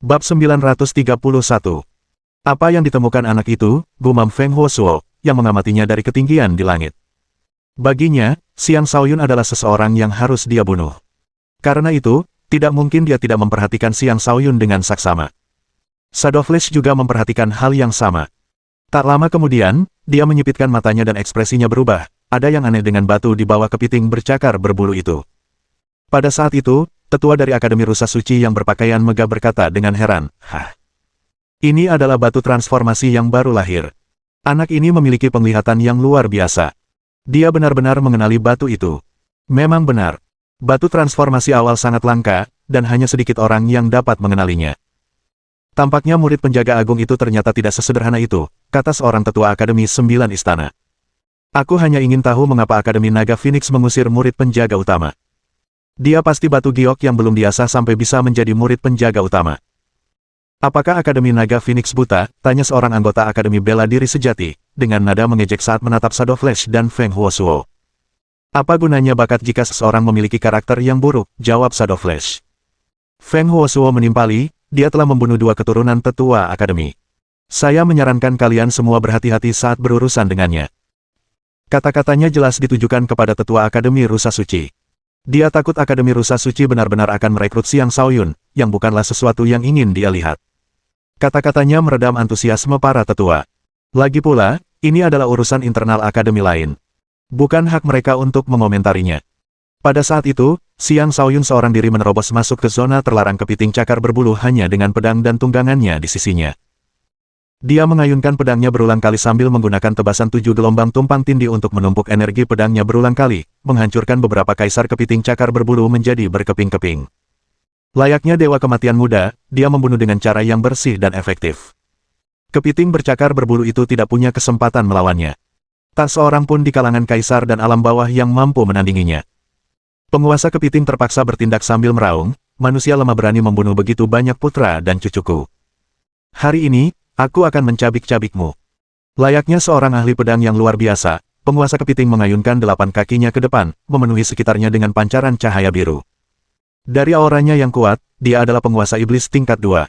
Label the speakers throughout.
Speaker 1: Bab 931. Apa yang ditemukan anak itu, gumam Feng Huosuo, yang mengamatinya dari ketinggian di langit. Baginya, Xiang Shaoyun adalah seseorang yang harus dia bunuh. Karena itu, tidak mungkin dia tidak memperhatikan Xiang Shaoyun dengan saksama. Shadow Flash juga memperhatikan hal yang sama. Tak lama kemudian, dia menyipitkan matanya dan ekspresinya berubah. Ada yang aneh dengan batu di bawah kepiting bercakar berbulu itu. Pada saat itu, tetua dari Akademi Rusa Suci yang berpakaian megah berkata dengan heran, "Hah? Ini adalah batu transformasi yang baru lahir. Anak ini memiliki penglihatan yang luar biasa. Dia benar-benar mengenali batu itu." Memang benar. Batu transformasi awal sangat langka, dan hanya sedikit orang yang dapat mengenalinya. Tampaknya murid penjaga agung itu ternyata tidak sesederhana itu, kata seorang tetua Akademi 9 Istana. Aku hanya ingin tahu mengapa Akademi Naga Phoenix mengusir murid penjaga utama. Dia pasti batu giok yang belum diasah sampai bisa menjadi murid penjaga utama. Apakah Akademi Naga Phoenix buta? Tanya seorang anggota Akademi Bela Diri Sejati, dengan nada mengejek saat menatap Shadow Flash dan Feng Huosuo. Apa gunanya bakat jika seseorang memiliki karakter yang buruk? Jawab Shadow Flash. Feng Huosuo menimpali, dia telah membunuh 2 keturunan tetua Akademi. Saya menyarankan kalian semua berhati-hati saat berurusan dengannya. Kata-katanya jelas ditujukan kepada tetua Akademi Rusa Suci. Dia takut Akademi Rusa Suci benar-benar akan merekrut Xiang Shaoyun, yang bukanlah sesuatu yang ingin dia lihat. Kata-katanya meredam antusiasme para tetua. Lagi pula, ini adalah urusan internal Akademi lain. Bukan hak mereka untuk mengomentarinya. Pada saat itu, Xiang Shaoyun seorang diri menerobos masuk ke zona terlarang kepiting cakar berbulu hanya dengan pedang dan tunggangannya di sisinya. Dia mengayunkan pedangnya berulang kali sambil menggunakan tebasan 7 gelombang tumpang tindih untuk menumpuk energi pedangnya berulang kali, menghancurkan beberapa kaisar kepiting cakar berbulu menjadi berkeping-keping. Layaknya dewa kematian muda, dia membunuh dengan cara yang bersih dan efektif. Kepiting bercakar berbulu itu tidak punya kesempatan melawannya. Tak seorang pun di kalangan kaisar dan alam bawah yang mampu menandinginya. Penguasa kepiting terpaksa bertindak sambil meraung, manusia lemah berani membunuh begitu banyak putra dan cucuku. Hari ini, aku akan mencabik-cabikmu. Layaknya seorang ahli pedang yang luar biasa, penguasa kepiting mengayunkan 8 kakinya ke depan, memenuhi sekitarnya dengan pancaran cahaya biru. Dari auranya yang kuat, dia adalah penguasa iblis tingkat 2.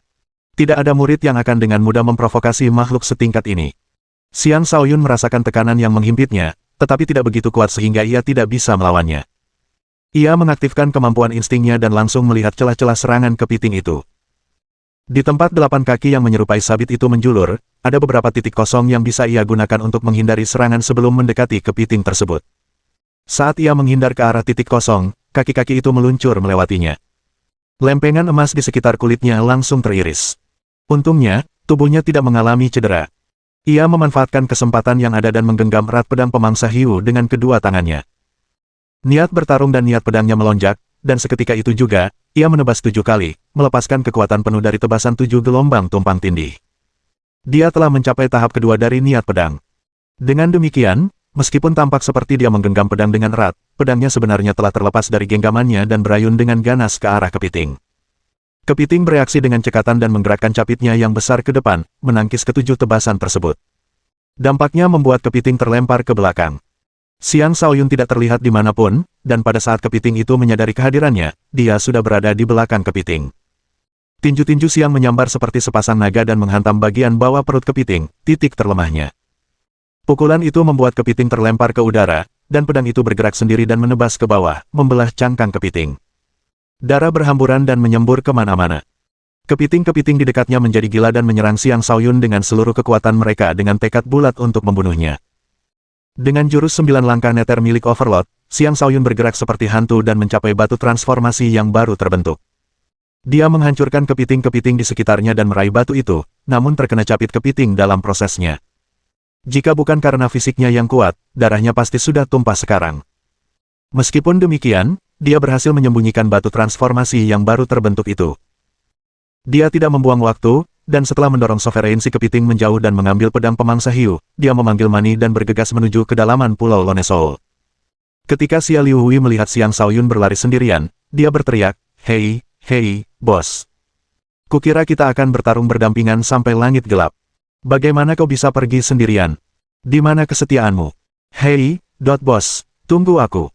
Speaker 1: Tidak ada murid yang akan dengan mudah memprovokasi makhluk setingkat ini. Xiang Shaoyun merasakan tekanan yang menghimpitnya, tetapi tidak begitu kuat sehingga ia tidak bisa melawannya. Ia mengaktifkan kemampuan instingnya dan langsung melihat celah-celah serangan kepiting itu. Di tempat 8 kaki yang menyerupai sabit itu menjulur, ada beberapa titik kosong yang bisa ia gunakan untuk menghindari serangan sebelum mendekati kepiting tersebut. Saat ia menghindar ke arah titik kosong, kaki-kaki itu meluncur melewatinya. Lempengan emas di sekitar kulitnya langsung teriris. Untungnya, tubuhnya tidak mengalami cedera. Ia memanfaatkan kesempatan yang ada dan menggenggam erat pedang pemangsa hiu dengan kedua tangannya. Niat bertarung dan niat pedangnya melonjak, dan seketika itu juga, ia menebas 7 kali, melepaskan kekuatan penuh dari tebasan 7 gelombang tumpang tindih. Dia telah mencapai tahap kedua dari niat pedang. Dengan demikian, meskipun tampak seperti dia menggenggam pedang dengan erat, pedangnya sebenarnya telah terlepas dari genggamannya dan berayun dengan ganas ke arah kepiting. Kepiting bereaksi dengan cekatan dan menggerakkan capitnya yang besar ke depan, menangkis ke-7 tebasan tersebut. Dampaknya membuat kepiting terlempar ke belakang. Xiang Shaoyun tidak terlihat dimanapun, dan pada saat kepiting itu menyadari kehadirannya, dia sudah berada di belakang kepiting. Tinju-tinju Xiang menyambar seperti sepasang naga dan menghantam bagian bawah perut kepiting, titik terlemahnya. Pukulan itu membuat kepiting terlempar ke udara, dan pedang itu bergerak sendiri dan menebas ke bawah, membelah cangkang kepiting. Darah berhamburan dan menyembur kemana-mana. Kepiting-kepiting di dekatnya menjadi gila dan menyerang Xiang Shaoyun dengan seluruh kekuatan mereka dengan tekad bulat untuk membunuhnya. Dengan jurus 9 langkah neter milik Overlord, Xiang Shaoyun bergerak seperti hantu dan mencapai batu transformasi yang baru terbentuk. Dia menghancurkan kepiting-kepiting di sekitarnya dan meraih batu itu, namun terkena capit kepiting dalam prosesnya. Jika bukan karena fisiknya yang kuat, darahnya pasti sudah tumpah sekarang. Meskipun demikian, dia berhasil menyembunyikan batu transformasi yang baru terbentuk itu. Dia tidak membuang waktu, dan setelah mendorong sovereignsi kepiting menjauh dan mengambil pedang pemangsa hiu, dia memanggil Mani dan bergegas menuju kedalaman Pulau Lonesol. Ketika Xia Liuhui melihat Xiang Shaoyun berlari sendirian, dia berteriak, "Hei, hei, bos. Kukira kita akan bertarung berdampingan sampai langit gelap. Bagaimana kau bisa pergi sendirian? Di mana kesetiaanmu? Hei, bos, tunggu aku."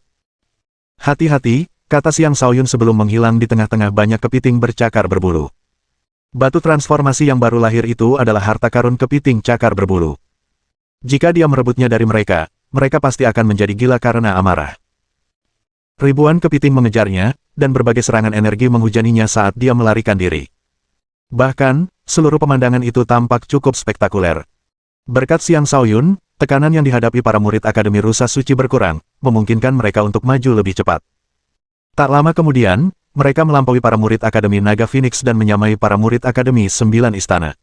Speaker 1: "Hati-hati," kata Xiang Shaoyun sebelum menghilang di tengah-tengah banyak kepiting bercakar berbulu. Batu transformasi yang baru lahir itu adalah harta karun kepiting cakar berbulu. Jika dia merebutnya dari mereka, mereka pasti akan menjadi gila karena amarah. Ribuan kepiting mengejarnya, dan berbagai serangan energi menghujaninya saat dia melarikan diri. Bahkan, seluruh pemandangan itu tampak cukup spektakuler. Berkat Xiang Shaoyun, tekanan yang dihadapi para murid Akademi Rusa Suci berkurang, memungkinkan mereka untuk maju lebih cepat. Tak lama kemudian, mereka melampaui para murid Akademi Naga Phoenix dan menyamai para murid Akademi 9 Istana.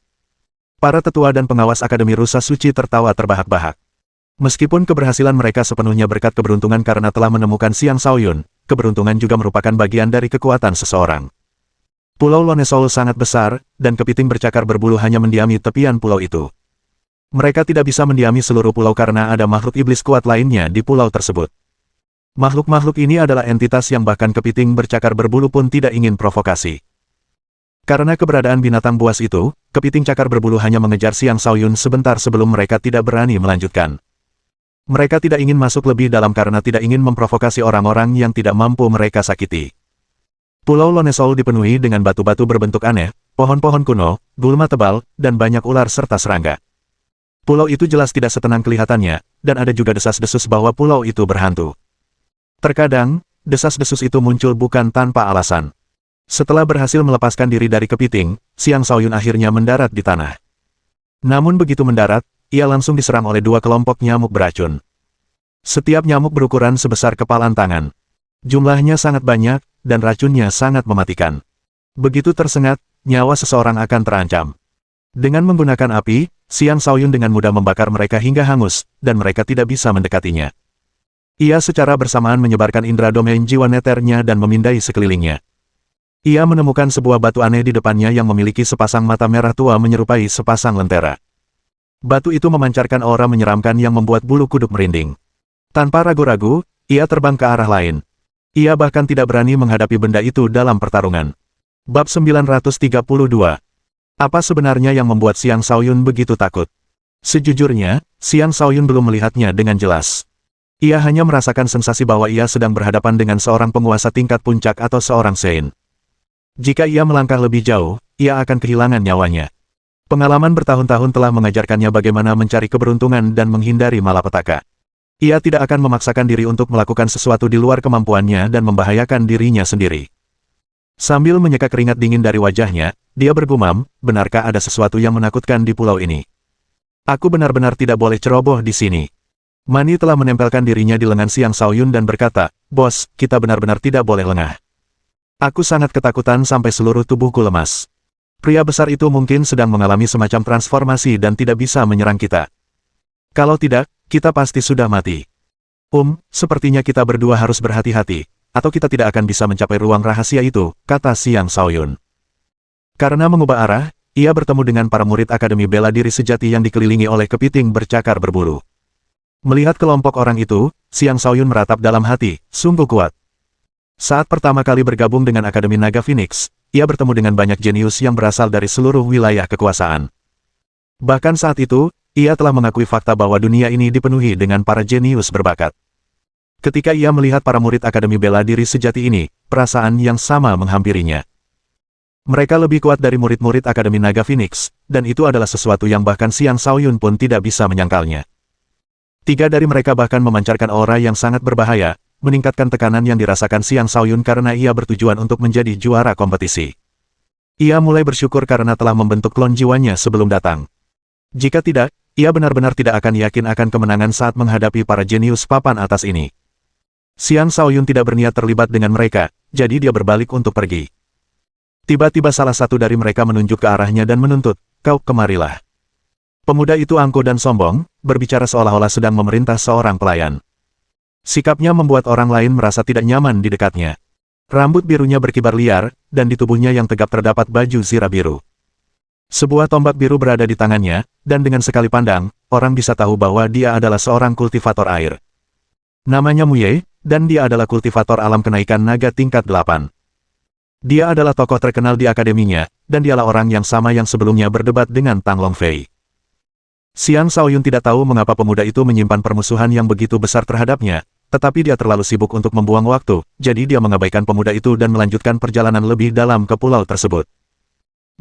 Speaker 1: Para tetua dan pengawas Akademi Rusa Suci tertawa terbahak-bahak. Meskipun keberhasilan mereka sepenuhnya berkat keberuntungan karena telah menemukan Xiang Shaoyun, keberuntungan juga merupakan bagian dari kekuatan seseorang. Pulau Lonesol sangat besar, dan kepiting bercakar berbulu hanya mendiami tepian pulau itu. Mereka tidak bisa mendiami seluruh pulau karena ada makhluk iblis kuat lainnya di pulau tersebut. Makhluk-makhluk ini adalah entitas yang bahkan kepiting bercakar berbulu pun tidak ingin provokasi. Karena keberadaan binatang buas itu, kepiting cakar berbulu hanya mengejar Xiang Shaoyun sebentar sebelum mereka tidak berani melanjutkan. Mereka tidak ingin masuk lebih dalam karena tidak ingin memprovokasi orang-orang yang tidak mampu mereka sakiti. Pulau Lonesol dipenuhi dengan batu-batu berbentuk aneh, pohon-pohon kuno, gulma tebal, dan banyak ular serta serangga. Pulau itu jelas tidak setenang kelihatannya, dan ada juga desas-desus bahwa pulau itu berhantu. Terkadang, desas-desus itu muncul bukan tanpa alasan. Setelah berhasil melepaskan diri dari kepiting, Xiang Shaoyun akhirnya mendarat di tanah. Namun begitu mendarat, ia langsung diserang oleh dua kelompok nyamuk beracun. Setiap nyamuk berukuran sebesar kepalan tangan. Jumlahnya sangat banyak, dan racunnya sangat mematikan. Begitu tersengat, nyawa seseorang akan terancam. Dengan menggunakan api, Xiang Shaoyun dengan mudah membakar mereka hingga hangus, dan mereka tidak bisa mendekatinya. Ia secara bersamaan menyebarkan indera domain jiwa neternya dan memindai sekelilingnya. Ia menemukan sebuah batu aneh di depannya yang memiliki sepasang mata merah tua menyerupai sepasang lentera. Batu itu memancarkan aura menyeramkan yang membuat bulu kuduk merinding. Tanpa ragu-ragu, ia terbang ke arah lain. Ia bahkan tidak berani menghadapi benda itu dalam pertarungan. Bab 932. Apa sebenarnya yang membuat Xiang Shaoyun begitu takut? Sejujurnya, Xiang Shaoyun belum melihatnya dengan jelas. Ia hanya merasakan sensasi bahwa ia sedang berhadapan dengan seorang penguasa tingkat puncak atau seorang Sein. Jika ia melangkah lebih jauh, ia akan kehilangan nyawanya. Pengalaman bertahun-tahun telah mengajarkannya bagaimana mencari keberuntungan dan menghindari malapetaka. Ia tidak akan memaksakan diri untuk melakukan sesuatu di luar kemampuannya dan membahayakan dirinya sendiri. Sambil menyeka keringat dingin dari wajahnya, dia bergumam, benarkah ada sesuatu yang menakutkan di pulau ini? Aku benar-benar tidak boleh ceroboh di sini. Mani telah menempelkan dirinya di lengan Xiang Shaoyun dan berkata, "Bos, kita benar-benar tidak boleh lengah. Aku sangat ketakutan sampai seluruh tubuhku lemas. Pria besar itu mungkin sedang mengalami semacam transformasi dan tidak bisa menyerang kita. Kalau tidak, kita pasti sudah mati. Sepertinya kita berdua harus berhati-hati, atau kita tidak akan bisa mencapai ruang rahasia itu," kata Xiang Shaoyun. Karena mengubah arah, ia bertemu dengan para murid Akademi Bela Diri Sejati yang dikelilingi oleh kepiting bercakar berbulu. Melihat kelompok orang itu, Xiang Shaoyun meratap dalam hati, sungguh kuat. Saat pertama kali bergabung dengan Akademi Naga Phoenix, ia bertemu dengan banyak jenius yang berasal dari seluruh wilayah kekuasaan. Bahkan saat itu, ia telah mengakui fakta bahwa dunia ini dipenuhi dengan para jenius berbakat. Ketika ia melihat para murid Akademi Bela Diri Sejati ini, perasaan yang sama menghampirinya. Mereka lebih kuat dari murid-murid Akademi Naga Phoenix, dan itu adalah sesuatu yang bahkan Xiang Shaoyun pun tidak bisa menyangkalnya. 3 dari mereka bahkan memancarkan aura yang sangat berbahaya, meningkatkan tekanan yang dirasakan Xiang Shaoyun karena ia bertujuan untuk menjadi juara kompetisi. Ia mulai bersyukur karena telah membentuk klon jiwanya sebelum datang. Jika tidak, ia benar-benar tidak akan yakin akan kemenangan saat menghadapi para jenius papan atas ini. Xiang Shaoyun tidak berniat terlibat dengan mereka, jadi dia berbalik untuk pergi. Tiba-tiba salah satu dari mereka menunjuk ke arahnya dan menuntut, "Kau kemarilah." Pemuda itu angkuh dan sombong, berbicara seolah-olah sedang memerintah seorang pelayan. Sikapnya membuat orang lain merasa tidak nyaman di dekatnya. Rambut birunya berkibar liar, dan di tubuhnya yang tegap terdapat baju zirah biru. Sebuah tombak biru berada di tangannya, dan dengan sekali pandang, orang bisa tahu bahwa dia adalah seorang kultivator air. Namanya Muye, dan dia adalah kultivator alam kenaikan naga tingkat 8. Dia adalah tokoh terkenal di akademinya, dan dialah orang yang sama yang sebelumnya berdebat dengan Tang Longfei. Xiang Shaoyun tidak tahu mengapa pemuda itu menyimpan permusuhan yang begitu besar terhadapnya, tetapi dia terlalu sibuk untuk membuang waktu, jadi dia mengabaikan pemuda itu dan melanjutkan perjalanan lebih dalam ke pulau tersebut.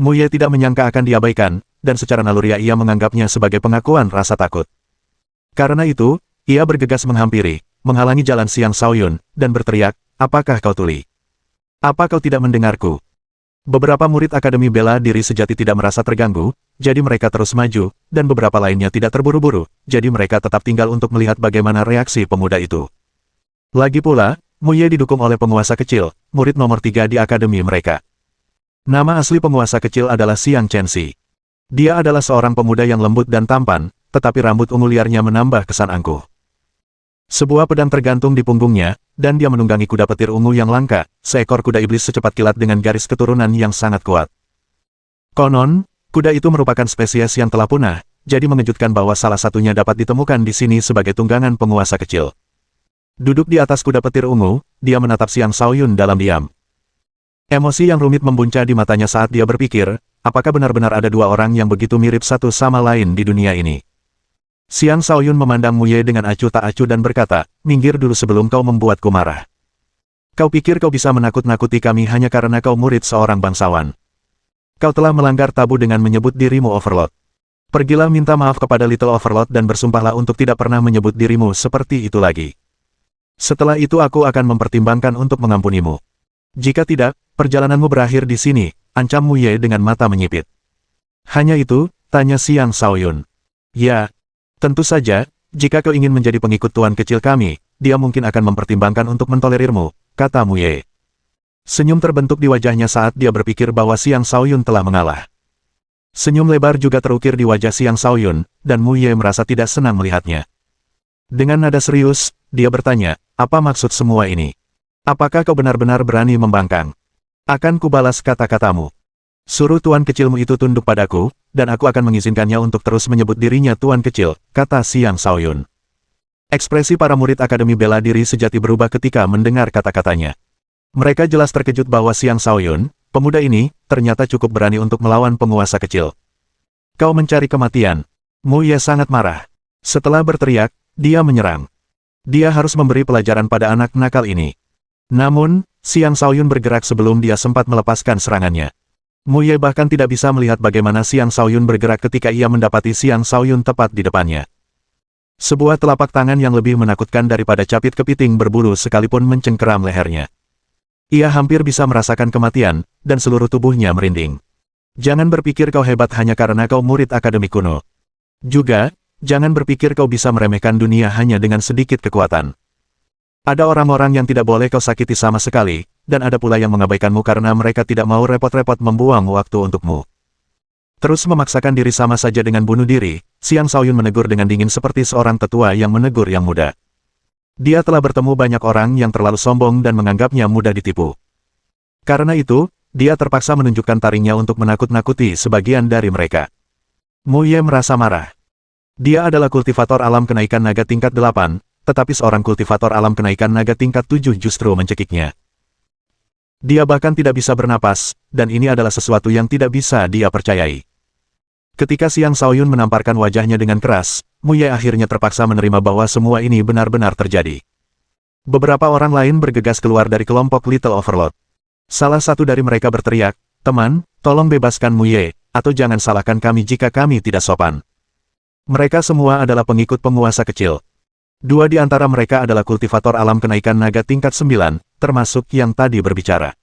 Speaker 1: Mu Ye tidak menyangka akan diabaikan, dan secara naluriah ia menganggapnya sebagai pengakuan rasa takut. Karena itu, ia bergegas menghampiri, menghalangi jalan Xiang Shaoyun, dan berteriak, "Apakah kau tuli? Apa kau tidak mendengarku?" Beberapa murid Akademi Bela Diri Sejati tidak merasa terganggu, jadi mereka terus maju, dan beberapa lainnya tidak terburu-buru, jadi mereka tetap tinggal untuk melihat bagaimana reaksi pemuda itu. Lagi pula, Mu Ye didukung oleh penguasa kecil, murid nomor 3 di akademi mereka. Nama asli penguasa kecil adalah Xiang Chenxi. Dia adalah seorang pemuda yang lembut dan tampan, tetapi rambut ungu liarnya menambah kesan angkuh. Sebuah pedang tergantung di punggungnya, dan dia menunggangi kuda petir ungu yang langka, seekor kuda iblis secepat kilat dengan garis keturunan yang sangat kuat. Konon, kuda itu merupakan spesies yang telah punah, jadi mengejutkan bahwa salah satunya dapat ditemukan di sini sebagai tunggangan penguasa kecil. Duduk di atas kuda petir ungu, dia menatap Xiang Shaoyun dalam diam. Emosi yang rumit membuncah di matanya saat dia berpikir, apakah benar-benar ada dua orang yang begitu mirip satu sama lain di dunia ini? Xiang Shaoyun memandang Mu Ye dengan acuh tak acuh dan berkata, "Minggir dulu sebelum kau membuatku marah. Kau pikir kau bisa menakut-nakuti kami hanya karena kau murid seorang bangsawan. Kau telah melanggar tabu dengan menyebut dirimu Overlord. Pergilah minta maaf kepada Little Overlord dan bersumpahlah untuk tidak pernah menyebut dirimu seperti itu lagi. Setelah itu aku akan mempertimbangkan untuk mengampunimu. Jika tidak, perjalananmu berakhir di sini," ancam Mu Ye dengan mata menyipit. "Hanya itu?" tanya Xiang Shaoyun. "Ya. Tentu saja, jika kau ingin menjadi pengikut tuan kecil kami, dia mungkin akan mempertimbangkan untuk mentolerirmu," kata Mu Ye. Senyum terbentuk di wajahnya saat dia berpikir bahwa Xiang Shaoyun telah mengalah. Senyum lebar juga terukir di wajah Xiang Shaoyun, dan Mu Ye merasa tidak senang melihatnya. Dengan nada serius, dia bertanya, "Apa maksud semua ini? Apakah kau benar-benar berani membangkang? Akan kubalas kata-katamu. Suruh tuan kecilmu itu tunduk padaku, dan aku akan mengizinkannya untuk terus menyebut dirinya tuan kecil," kata Xiang Shaoyun. Ekspresi para murid Akademi Bela Diri Sejati berubah ketika mendengar kata-katanya. Mereka jelas terkejut bahwa Xiang Shaoyun, pemuda ini, ternyata cukup berani untuk melawan penguasa kecil. "Kau mencari kematian." Mu Ye sangat marah. Setelah berteriak, dia menyerang. Dia harus memberi pelajaran pada anak nakal ini. Namun, Xiang Shaoyun bergerak sebelum dia sempat melepaskan serangannya. Mu Ye bahkan tidak bisa melihat bagaimana Xiang Shaoyun bergerak ketika ia mendapati Xiang Shaoyun tepat di depannya. Sebuah telapak tangan yang lebih menakutkan daripada capit kepiting berbulu sekalipun mencengkeram lehernya. Ia hampir bisa merasakan kematian, dan seluruh tubuhnya merinding. "Jangan berpikir kau hebat hanya karena kau murid akademi kuno. Juga, jangan berpikir kau bisa meremehkan dunia hanya dengan sedikit kekuatan. Ada orang-orang yang tidak boleh kau sakiti sama sekali, dan ada pula yang mengabaikanmu karena mereka tidak mau repot-repot membuang waktu untukmu." Terus memaksakan diri sama saja dengan bunuh diri, Xiang Shaoyun menegur dengan dingin seperti seorang tetua yang menegur yang muda. Dia telah bertemu banyak orang yang terlalu sombong dan menganggapnya mudah ditipu. Karena itu, dia terpaksa menunjukkan taringnya untuk menakut-nakuti sebagian dari mereka. Mu Ye merasa marah. Dia adalah kultivator alam kenaikan naga tingkat 8, tetapi seorang kultivator alam kenaikan naga tingkat 7 justru mencekiknya. Dia bahkan tidak bisa bernapas, dan ini adalah sesuatu yang tidak bisa dia percayai. Ketika Xiang Shaoyun menamparkan wajahnya dengan keras, Mu Ye akhirnya terpaksa menerima bahwa semua ini benar-benar terjadi. Beberapa orang lain bergegas keluar dari kelompok Little Overlord. Salah satu dari mereka berteriak, "Teman, tolong bebaskan Mu Ye, atau jangan salahkan kami jika kami tidak sopan." Mereka semua adalah pengikut penguasa kecil. Dua di antara mereka adalah kultivator alam kenaikan naga tingkat 9, termasuk yang tadi berbicara.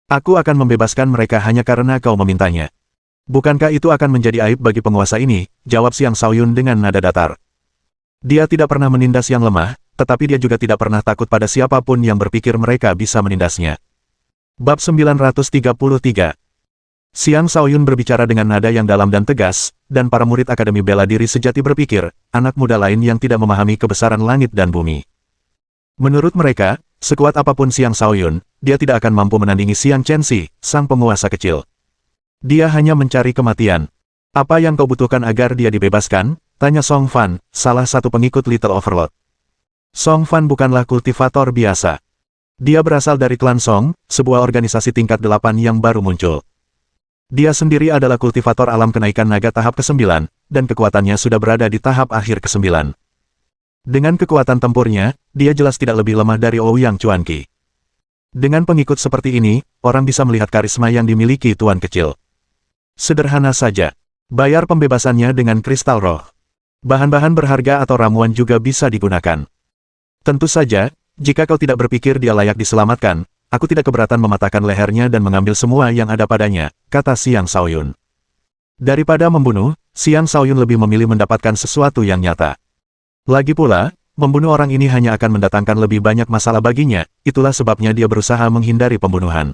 Speaker 1: "Aku akan membebaskan mereka hanya karena kau memintanya. Bukankah itu akan menjadi aib bagi penguasa ini?" jawab Xiang Shaoyun dengan nada datar. Dia tidak pernah menindas yang lemah, tetapi dia juga tidak pernah takut pada siapapun yang berpikir mereka bisa menindasnya. Bab 933. Xiang Shaoyun berbicara dengan nada yang dalam dan tegas, dan para murid Akademi Bela Diri Sejati berpikir, anak muda lain yang tidak memahami kebesaran langit dan bumi. Menurut mereka, sekuat apapun Xiang Shaoyun, dia tidak akan mampu menandingi Xiang Chenxi, sang penguasa kecil. Dia hanya mencari kematian. "Apa yang kau butuhkan agar dia dibebaskan?" tanya Song Fan, salah satu pengikut Little Overlord. Song Fan bukanlah kultivator biasa. Dia berasal dari klan Song, sebuah organisasi tingkat 8 yang baru muncul. Dia sendiri adalah kultivator alam kenaikan naga tahap ke-9, dan kekuatannya sudah berada di tahap akhir ke-9. Dengan kekuatan tempurnya, dia jelas tidak lebih lemah dari Ouyang Chuanqi. Dengan pengikut seperti ini, orang bisa melihat karisma yang dimiliki tuan kecil. Sederhana saja. Bayar pembebasannya dengan kristal roh. Bahan-bahan berharga atau ramuan juga bisa digunakan. Tentu saja, jika kau tidak berpikir dia layak diselamatkan, aku tidak keberatan mematahkan lehernya dan mengambil semua yang ada padanya, kata Xiang Shaoyun. Daripada membunuh, Xiang Shaoyun lebih memilih mendapatkan sesuatu yang nyata. Lagi pula, membunuh orang ini hanya akan mendatangkan lebih banyak masalah baginya, itulah sebabnya dia berusaha menghindari pembunuhan.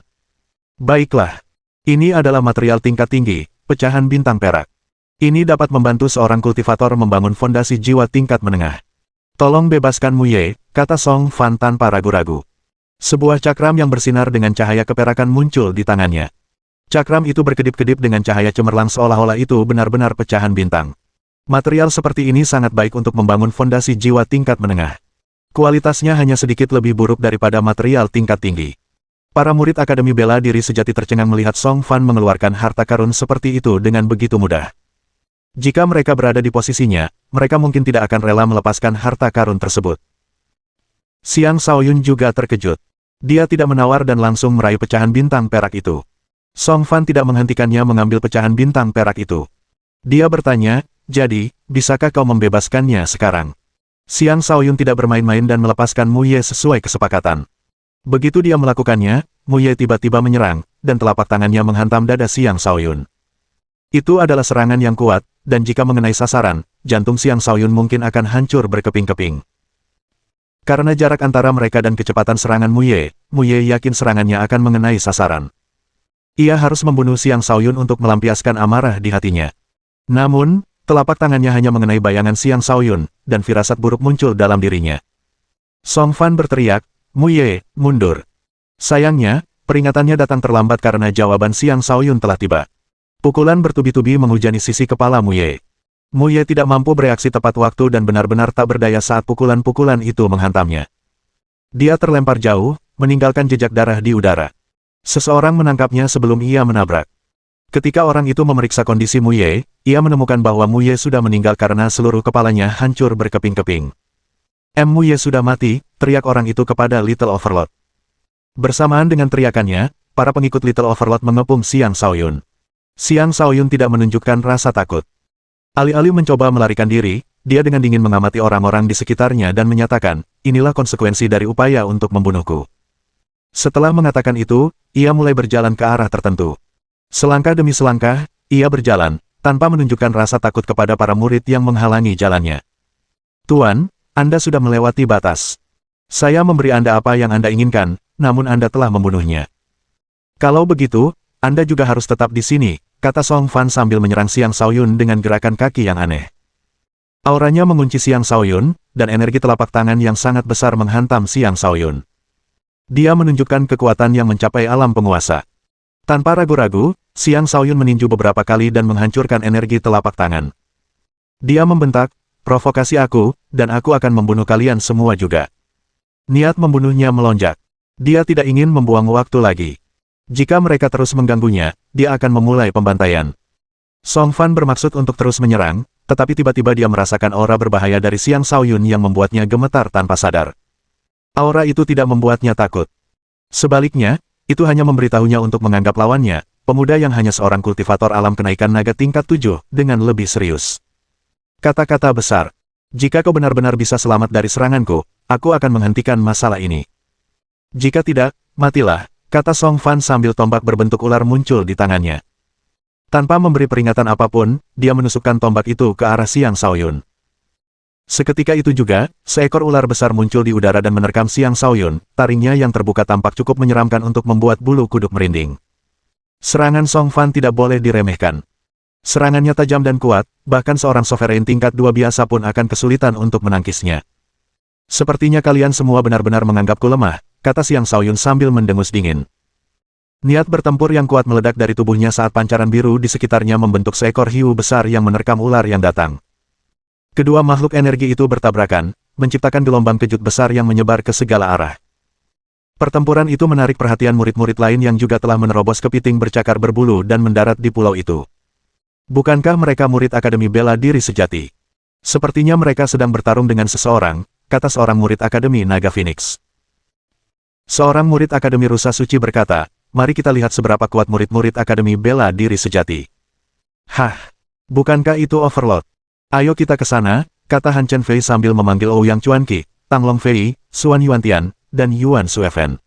Speaker 1: Baiklah. Ini adalah material tingkat tinggi, pecahan bintang perak. Ini dapat membantu seorang kultivator membangun fondasi jiwa tingkat menengah. Tolong bebaskan Mu Ye, kata Song Fan tanpa ragu-ragu. Sebuah cakram yang bersinar dengan cahaya keperakan muncul di tangannya. Cakram itu berkedip-kedip dengan cahaya cemerlang seolah-olah itu benar-benar pecahan bintang. Material seperti ini sangat baik untuk membangun fondasi jiwa tingkat menengah. Kualitasnya hanya sedikit lebih buruk daripada material tingkat tinggi. Para murid Akademi Bela Diri Sejati tercengang melihat Song Fan mengeluarkan harta karun seperti itu dengan begitu mudah. Jika mereka berada di posisinya, mereka mungkin tidak akan rela melepaskan harta karun tersebut. Xiang Shaoyun juga terkejut. Dia tidak menawar dan langsung meraih pecahan bintang perak itu. Song Fan tidak menghentikannya mengambil pecahan bintang perak itu. Dia bertanya, jadi, bisakah kau membebaskannya sekarang? Xiang Shaoyun tidak bermain-main dan melepaskan Mu Ye sesuai kesepakatan. Begitu dia melakukannya, Mu Ye tiba-tiba menyerang, dan telapak tangannya menghantam dada Xiang Shaoyun. Itu adalah serangan yang kuat, dan jika mengenai sasaran, jantung Xiang Shaoyun mungkin akan hancur berkeping-keping. Karena jarak antara mereka dan kecepatan serangan Mu Ye yakin serangannya akan mengenai sasaran. Ia harus membunuh Xiang Shaoyun untuk melampiaskan amarah di hatinya. Namun, telapak tangannya hanya mengenai bayangan Xiang Shaoyun, dan firasat buruk muncul dalam dirinya. Song Fan berteriak, Mu Ye, mundur. Sayangnya, peringatannya datang terlambat karena jawaban Xiang Shaoyun telah tiba. Pukulan bertubi-tubi menghujani sisi kepala Mu Ye. Mu Ye tidak mampu bereaksi tepat waktu dan benar-benar tak berdaya saat pukulan-pukulan itu menghantamnya. Dia terlempar jauh, meninggalkan jejak darah di udara. Seseorang menangkapnya sebelum ia menabrak. Ketika orang itu memeriksa kondisi Mu Ye, ia menemukan bahwa Mu Ye sudah meninggal karena seluruh kepalanya hancur berkeping-keping. Mu Ye sudah mati, teriak orang itu kepada Little Overlord. Bersamaan dengan teriakannya, para pengikut Little Overlord mengepung Xiang Shaoyun. Xiang Shaoyun tidak menunjukkan rasa takut. Alih-alih mencoba melarikan diri, dia dengan dingin mengamati orang-orang di sekitarnya dan menyatakan, inilah konsekuensi dari upaya untuk membunuhku. Setelah mengatakan itu, ia mulai berjalan ke arah tertentu. Selangkah demi selangkah, ia berjalan, tanpa menunjukkan rasa takut kepada para murid yang menghalangi jalannya. Tuan, Anda sudah melewati batas. Saya memberi Anda apa yang Anda inginkan, namun Anda telah membunuhnya. Kalau begitu, Anda juga harus tetap di sini, kata Song Fan sambil menyerang Xiang Shaoyun dengan gerakan kaki yang aneh. Auranya mengunci Xiang Shaoyun, dan energi telapak tangan yang sangat besar menghantam Xiang Shaoyun. Dia menunjukkan kekuatan yang mencapai alam penguasa. Tanpa ragu-ragu, Xiang Shaoyun meninju beberapa kali dan menghancurkan energi telapak tangan. Dia membentak, provokasi aku, dan aku akan membunuh kalian semua juga. Niat membunuhnya melonjak. Dia tidak ingin membuang waktu lagi. Jika mereka terus mengganggunya, dia akan memulai pembantaian. Song Fan bermaksud untuk terus menyerang, tetapi tiba-tiba dia merasakan aura berbahaya dari Xiang Shaoyun yang membuatnya gemetar tanpa sadar. Aura itu tidak membuatnya takut. Sebaliknya, itu hanya memberitahunya untuk menganggap lawannya, pemuda yang hanya seorang kultivator alam kenaikan naga tingkat 7, dengan lebih serius. Kata-kata besar. Jika kau benar-benar bisa selamat dari seranganku, aku akan menghentikan masalah ini. Jika tidak, matilah, kata Song Fan sambil tombak berbentuk ular muncul di tangannya. Tanpa memberi peringatan apapun, dia menusukkan tombak itu ke arah Xiang Shaoyun. Seketika itu juga, seekor ular besar muncul di udara dan menerkam Xiang Shaoyun, taringnya yang terbuka tampak cukup menyeramkan untuk membuat bulu kuduk merinding. Serangan Song Fan tidak boleh diremehkan. Serangannya tajam dan kuat, bahkan seorang sovereign tingkat 2 biasa pun akan kesulitan untuk menangkisnya. Sepertinya kalian semua benar-benar menganggapku lemah, kata Xiang Shaoyun sambil mendengus dingin. Niat bertempur yang kuat meledak dari tubuhnya saat pancaran biru di sekitarnya membentuk seekor hiu besar yang menerkam ular yang datang. Kedua makhluk energi itu bertabrakan, menciptakan gelombang kejut besar yang menyebar ke segala arah. Pertempuran itu menarik perhatian murid-murid lain yang juga telah menerobos kepiting bercakar berbulu dan mendarat di pulau itu. Bukankah mereka murid Akademi Bela Diri Sejati? Sepertinya mereka sedang bertarung dengan seseorang, kata seorang murid Akademi Naga Phoenix. Seorang murid Akademi Rusa Suci berkata, mari kita lihat seberapa kuat murid-murid Akademi Bela Diri Sejati. Hah, bukankah itu Overlord? Ayo kita ke sana, kata Han Chen Fei sambil memanggil Ouyang Chuanqi, Tang Long Fei, Xuan Yuantian, dan Yuan Suefen.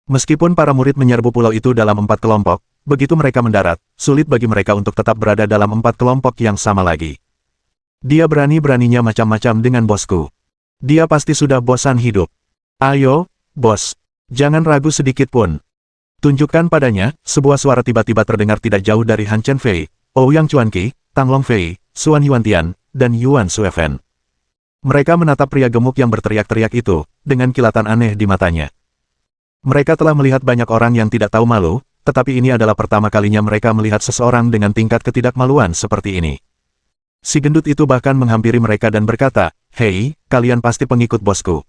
Speaker 1: Meskipun para murid menyerbu pulau itu dalam 4 kelompok, begitu mereka mendarat, sulit bagi mereka untuk tetap berada dalam 4 kelompok yang sama lagi. Dia berani-beraninya macam-macam dengan bosku. Dia pasti sudah bosan hidup. Ayo, bos. Jangan ragu sedikit pun. Tunjukkan padanya, sebuah suara tiba-tiba terdengar tidak jauh dari Han Chen Fei, Ouyang Chuanqi, Tang Long Fei, Xuan Yuantian, dan Yuan Suefen. Mereka menatap pria gemuk yang berteriak-teriak itu, dengan kilatan aneh di matanya. Mereka telah melihat banyak orang yang tidak tahu malu, tetapi ini adalah pertama kalinya mereka melihat seseorang dengan tingkat ketidakmaluan seperti ini. Si gendut itu bahkan menghampiri mereka dan berkata, "Hei, kalian pasti pengikut bosku.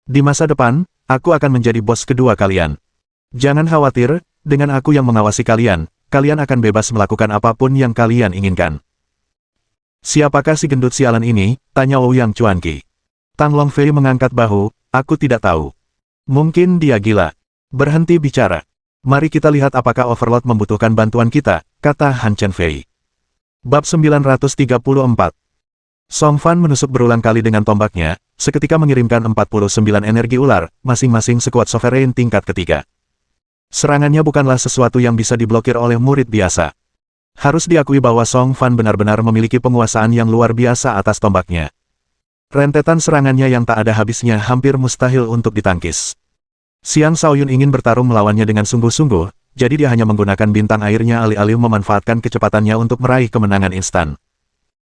Speaker 1: Di masa depan, aku akan menjadi bos kedua kalian. Jangan khawatir, dengan aku yang mengawasi kalian, kalian akan bebas melakukan apapun yang kalian inginkan." Siapakah si gendut sialan ini? Tanya Ouyang Chuanqi. Tang Long Fei mengangkat bahu, aku tidak tahu. Mungkin dia gila. Berhenti bicara. Mari kita lihat apakah Overlord membutuhkan bantuan kita, kata Han Chen Fei. Bab 934. Song Fan menusuk berulang kali dengan tombaknya, seketika mengirimkan 49 energi ular, masing-masing sekuat sovereign tingkat ketiga. Serangannya bukanlah sesuatu yang bisa diblokir oleh murid biasa. Harus diakui bahwa Song Fan benar-benar memiliki penguasaan yang luar biasa atas tombaknya. Rentetan serangannya yang tak ada habisnya hampir mustahil untuk ditangkis. Xiang Shaoyun ingin bertarung melawannya dengan sungguh-sungguh, jadi dia hanya menggunakan bintang airnya alih-alih memanfaatkan kecepatannya untuk meraih kemenangan instan.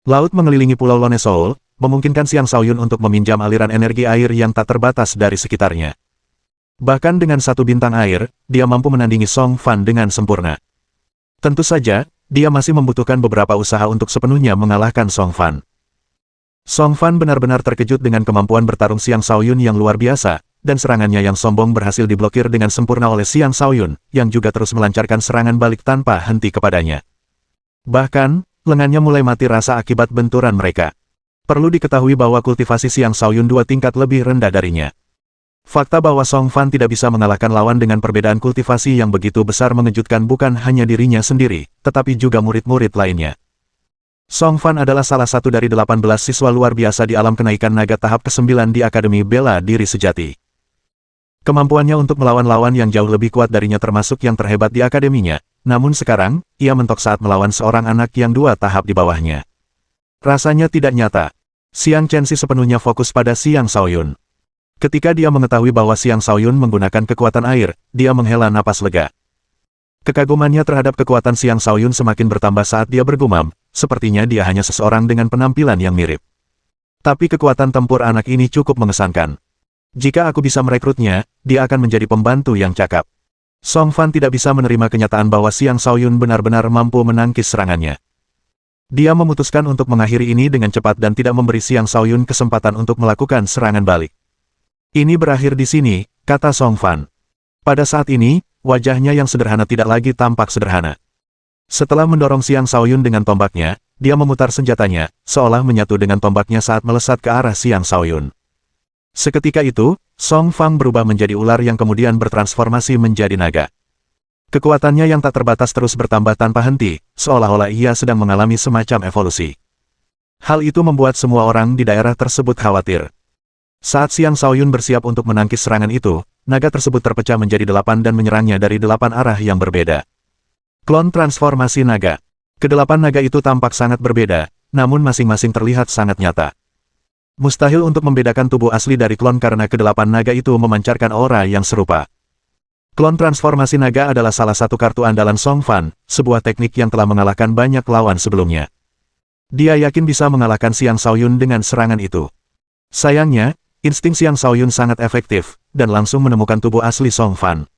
Speaker 1: Laut mengelilingi Pulau Lone Soul, memungkinkan Xiang Shaoyun untuk meminjam aliran energi air yang tak terbatas dari sekitarnya. Bahkan dengan satu bintang air, dia mampu menandingi Song Fan dengan sempurna. Tentu saja, dia masih membutuhkan beberapa usaha untuk sepenuhnya mengalahkan Song Fan. Song Fan benar-benar terkejut dengan kemampuan bertarung Xiang Shaoyun yang luar biasa, dan serangannya yang sombong berhasil diblokir dengan sempurna oleh Xiang Shaoyun, yang juga terus melancarkan serangan balik tanpa henti kepadanya. Bahkan, lengannya mulai mati rasa akibat benturan mereka. Perlu diketahui bahwa kultivasi Xiang Shaoyun 2 tingkat lebih rendah darinya. Fakta bahwa Song Fan tidak bisa mengalahkan lawan dengan perbedaan kultivasi yang begitu besar mengejutkan bukan hanya dirinya sendiri, tetapi juga murid-murid lainnya. Song Fan adalah salah satu dari 18 siswa luar biasa di alam kenaikan naga tahap ke-9 di Akademi Bela Diri Sejati. Kemampuannya untuk melawan lawan yang jauh lebih kuat darinya termasuk yang terhebat di akademinya, namun sekarang, ia mentok saat melawan seorang anak yang 2 tahap di bawahnya. Rasanya tidak nyata. Xiang Chenxi sepenuhnya fokus pada Xiang Shaoyun. Ketika dia mengetahui bahwa Xiang Shaoyun menggunakan kekuatan air, dia menghela napas lega. Kekagumannya terhadap kekuatan Xiang Shaoyun semakin bertambah saat dia bergumam, sepertinya dia hanya seseorang dengan penampilan yang mirip. Tapi kekuatan tempur anak ini cukup mengesankan. Jika aku bisa merekrutnya, dia akan menjadi pembantu yang cakap. Song Fan tidak bisa menerima kenyataan bahwa Xiang Shaoyun benar-benar mampu menangkis serangannya. Dia memutuskan untuk mengakhiri ini dengan cepat dan tidak memberi Xiang Shaoyun kesempatan untuk melakukan serangan balik. Ini berakhir di sini, kata Song Fan. Pada saat ini, wajahnya yang sederhana tidak lagi tampak sederhana. Setelah mendorong Xiang Shaoyun dengan tombaknya, dia memutar senjatanya, seolah menyatu dengan tombaknya saat melesat ke arah Xiang Shaoyun. Seketika itu, Song Fan berubah menjadi ular yang kemudian bertransformasi menjadi naga. Kekuatannya yang tak terbatas terus bertambah tanpa henti, seolah-olah ia sedang mengalami semacam evolusi. Hal itu membuat semua orang di daerah tersebut khawatir. Saat Xiang Shaoyun bersiap untuk menangkis serangan itu, naga tersebut terpecah menjadi 8 dan menyerangnya dari 8 arah yang berbeda. Klon transformasi naga. Kedelapan naga itu tampak sangat berbeda, namun masing-masing terlihat sangat nyata. Mustahil untuk membedakan tubuh asli dari klon karena kedelapan naga itu memancarkan aura yang serupa. Klon transformasi naga adalah salah satu kartu andalan Song Fan, sebuah teknik yang telah mengalahkan banyak lawan sebelumnya. Dia yakin bisa mengalahkan Xiang Shaoyun dengan serangan itu. Sayangnya, insting Xiang Shaoyun sangat efektif, dan langsung menemukan tubuh asli Song Fan.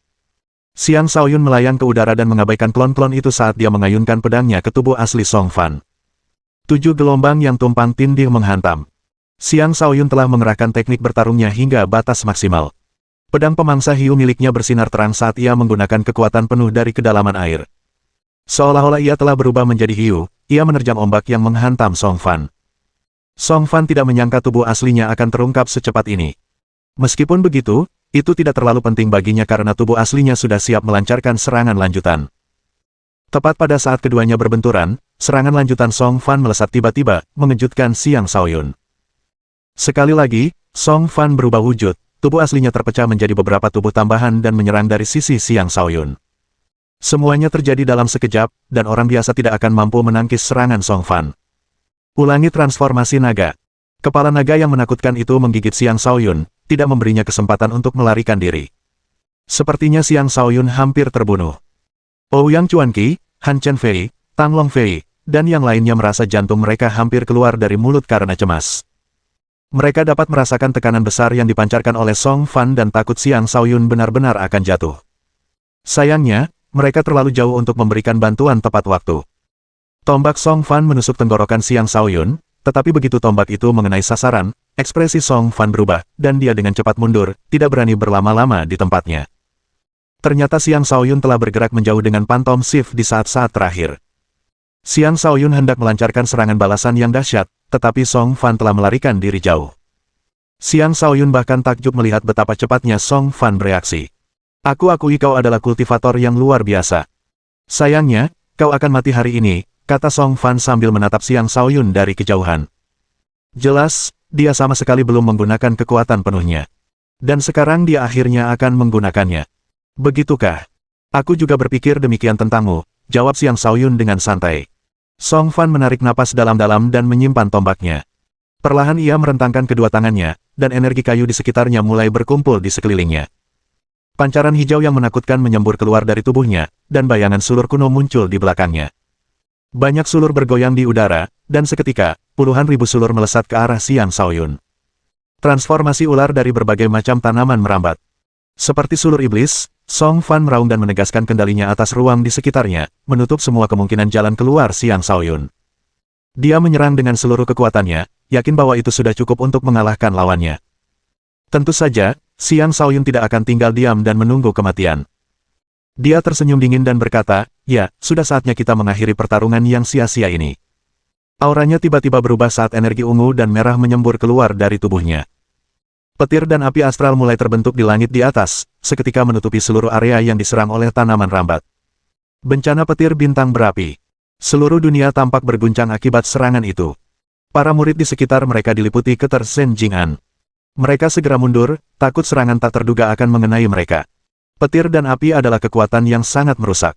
Speaker 1: Xiang Shaoyun melayang ke udara dan mengabaikan klon-klon itu saat dia mengayunkan pedangnya ke tubuh asli Song Fan. 7 gelombang yang tumpang tindih menghantam. Xiang Shaoyun telah mengerahkan teknik bertarungnya hingga batas maksimal. Pedang pemangsa hiu miliknya bersinar terang saat ia menggunakan kekuatan penuh dari kedalaman air. Seolah-olah ia telah berubah menjadi hiu, ia menerjang ombak yang menghantam Song Fan. Song Fan tidak menyangka tubuh aslinya akan terungkap secepat ini. Meskipun begitu, itu tidak terlalu penting baginya karena tubuh aslinya sudah siap melancarkan serangan lanjutan. Tepat pada saat keduanya berbenturan, serangan lanjutan Song Fan melesat tiba-tiba, mengejutkan Xiang Shaoyun. Sekali lagi, Song Fan berubah wujud, tubuh aslinya terpecah menjadi beberapa tubuh tambahan dan menyerang dari sisi Xiang Shaoyun. Semuanya terjadi dalam sekejap, dan orang biasa tidak akan mampu menangkis serangan Song Fan. Ulangi transformasi naga. Kepala naga yang menakutkan itu menggigit Xiang Shaoyun, tidak memberinya kesempatan untuk melarikan diri. Sepertinya Xiang Shaoyun hampir terbunuh. Ouyang Chuanqi, Han Chen Fei, Tang Long Fei, dan yang lainnya merasa jantung mereka hampir keluar dari mulut karena cemas. Mereka dapat merasakan tekanan besar yang dipancarkan oleh Song Fan dan takut Xiang Shaoyun benar-benar akan jatuh. Sayangnya, mereka terlalu jauh untuk memberikan bantuan tepat waktu. Tombak Song Fan menusuk tenggorokan Xiang Shaoyun, tetapi begitu tombak itu mengenai sasaran, ekspresi Song Fan berubah, dan dia dengan cepat mundur, tidak berani berlama-lama di tempatnya. Ternyata Xiang Shaoyun telah bergerak menjauh dengan Phantom Shift di saat-saat terakhir. Xiang Shaoyun hendak melancarkan serangan balasan yang dahsyat, tetapi Song Fan telah melarikan diri jauh. Xiang Shaoyun bahkan takjub melihat betapa cepatnya Song Fan bereaksi. Aku akui kau adalah kultivator yang luar biasa. Sayangnya, kau akan mati hari ini, kata Song Fan sambil menatap Xiang Shaoyun dari kejauhan. Jelas, dia sama sekali belum menggunakan kekuatan penuhnya. Dan sekarang dia akhirnya akan menggunakannya. Begitukah? Aku juga berpikir demikian tentangmu, jawab Xiang Shaoyun dengan santai. Song Fan menarik napas dalam-dalam dan menyimpan tombaknya. Perlahan ia merentangkan kedua tangannya, dan energi kayu di sekitarnya mulai berkumpul di sekelilingnya. Pancaran hijau yang menakutkan menyembur keluar dari tubuhnya, dan bayangan sulur kuno muncul di belakangnya. Banyak sulur bergoyang di udara, dan seketika, puluhan ribu sulur melesat ke arah Xiang Shaoyun. Transformasi ular dari berbagai macam tanaman merambat. Seperti sulur iblis, Song Fan meraung dan menegaskan kendalinya atas ruang di sekitarnya, menutup semua kemungkinan jalan keluar Xiang Shaoyun. Dia menyerang dengan seluruh kekuatannya, yakin bahwa itu sudah cukup untuk mengalahkan lawannya. Tentu saja, Xiang Shaoyun tidak akan tinggal diam dan menunggu kematian. Dia tersenyum dingin dan berkata, ya, sudah saatnya kita mengakhiri pertarungan yang sia-sia ini. Auranya tiba-tiba berubah saat energi ungu dan merah menyembur keluar dari tubuhnya. Petir dan api astral mulai terbentuk di langit di atas, seketika menutupi seluruh area yang diserang oleh tanaman rambat. Bencana petir bintang berapi. Seluruh dunia tampak berguncang akibat serangan itu. Para murid di sekitar mereka diliputi ketersen Jing'an. Mereka segera mundur, takut serangan tak terduga akan mengenai mereka. Petir dan api adalah kekuatan yang sangat merusak.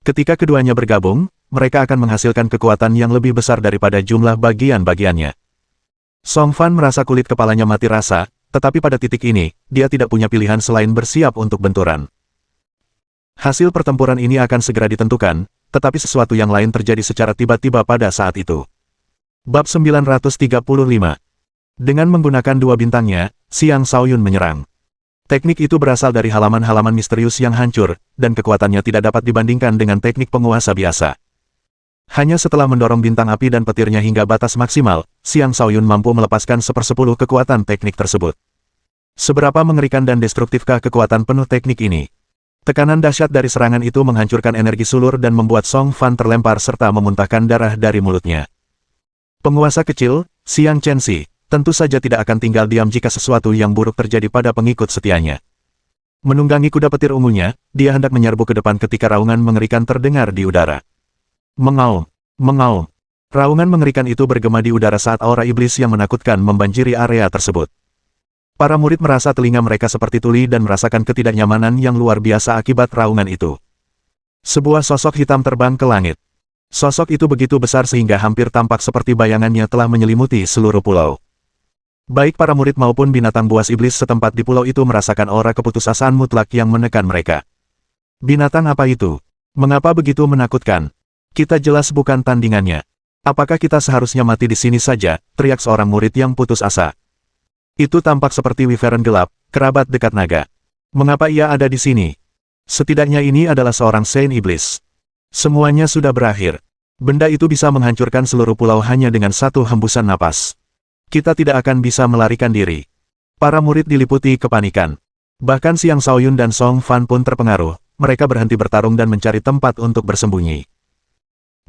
Speaker 1: Ketika keduanya bergabung, mereka akan menghasilkan kekuatan yang lebih besar daripada jumlah bagian-bagiannya. Song Fan merasa kulit kepalanya mati rasa, tetapi pada titik ini, dia tidak punya pilihan selain bersiap untuk benturan. Hasil pertempuran ini akan segera ditentukan, tetapi sesuatu yang lain terjadi secara tiba-tiba pada saat itu. Bab 935. Dengan menggunakan dua bintangnya, Xiang Shaoyun menyerang. Teknik itu berasal dari halaman-halaman misterius yang hancur, dan kekuatannya tidak dapat dibandingkan dengan teknik penguasa biasa. Hanya setelah mendorong bintang api dan petirnya hingga batas maksimal, Xiang Shaoyun mampu melepaskan 1/10 kekuatan teknik tersebut. Seberapa mengerikan dan destruktifkah kekuatan penuh teknik ini? Tekanan dahsyat dari serangan itu menghancurkan energi sulur dan membuat Song Fan terlempar serta memuntahkan darah dari mulutnya. Penguasa kecil, Xiang Chenxi, tentu saja tidak akan tinggal diam jika sesuatu yang buruk terjadi pada pengikut setianya. Menunggangi kuda petir ungunya, dia hendak menyerbu ke depan ketika raungan mengerikan terdengar di udara. Mengaum, mengaum. Raungan mengerikan itu bergema di udara saat aura iblis yang menakutkan membanjiri area tersebut. Para murid merasa telinga mereka seperti tuli dan merasakan ketidaknyamanan yang luar biasa akibat raungan itu. Sebuah sosok hitam terbang ke langit. Sosok itu begitu besar sehingga hampir tampak seperti bayangannya telah menyelimuti seluruh pulau. Baik para murid maupun binatang buas iblis setempat di pulau itu merasakan aura keputusasaan mutlak yang menekan mereka. Binatang apa itu? Mengapa begitu menakutkan? Kita jelas bukan tandingannya. Apakah kita seharusnya mati di sini saja? Teriak seorang murid yang putus asa. Itu tampak seperti Wyvern gelap, kerabat dekat naga. Mengapa ia ada di sini? Setidaknya ini adalah seorang Saint Iblis. Semuanya sudah berakhir. Benda itu bisa menghancurkan seluruh pulau hanya dengan satu hembusan napas. Kita tidak akan bisa melarikan diri. Para murid diliputi kepanikan. Bahkan Xiang Shaoyun dan Song Fan pun terpengaruh. Mereka berhenti bertarung dan mencari tempat untuk bersembunyi.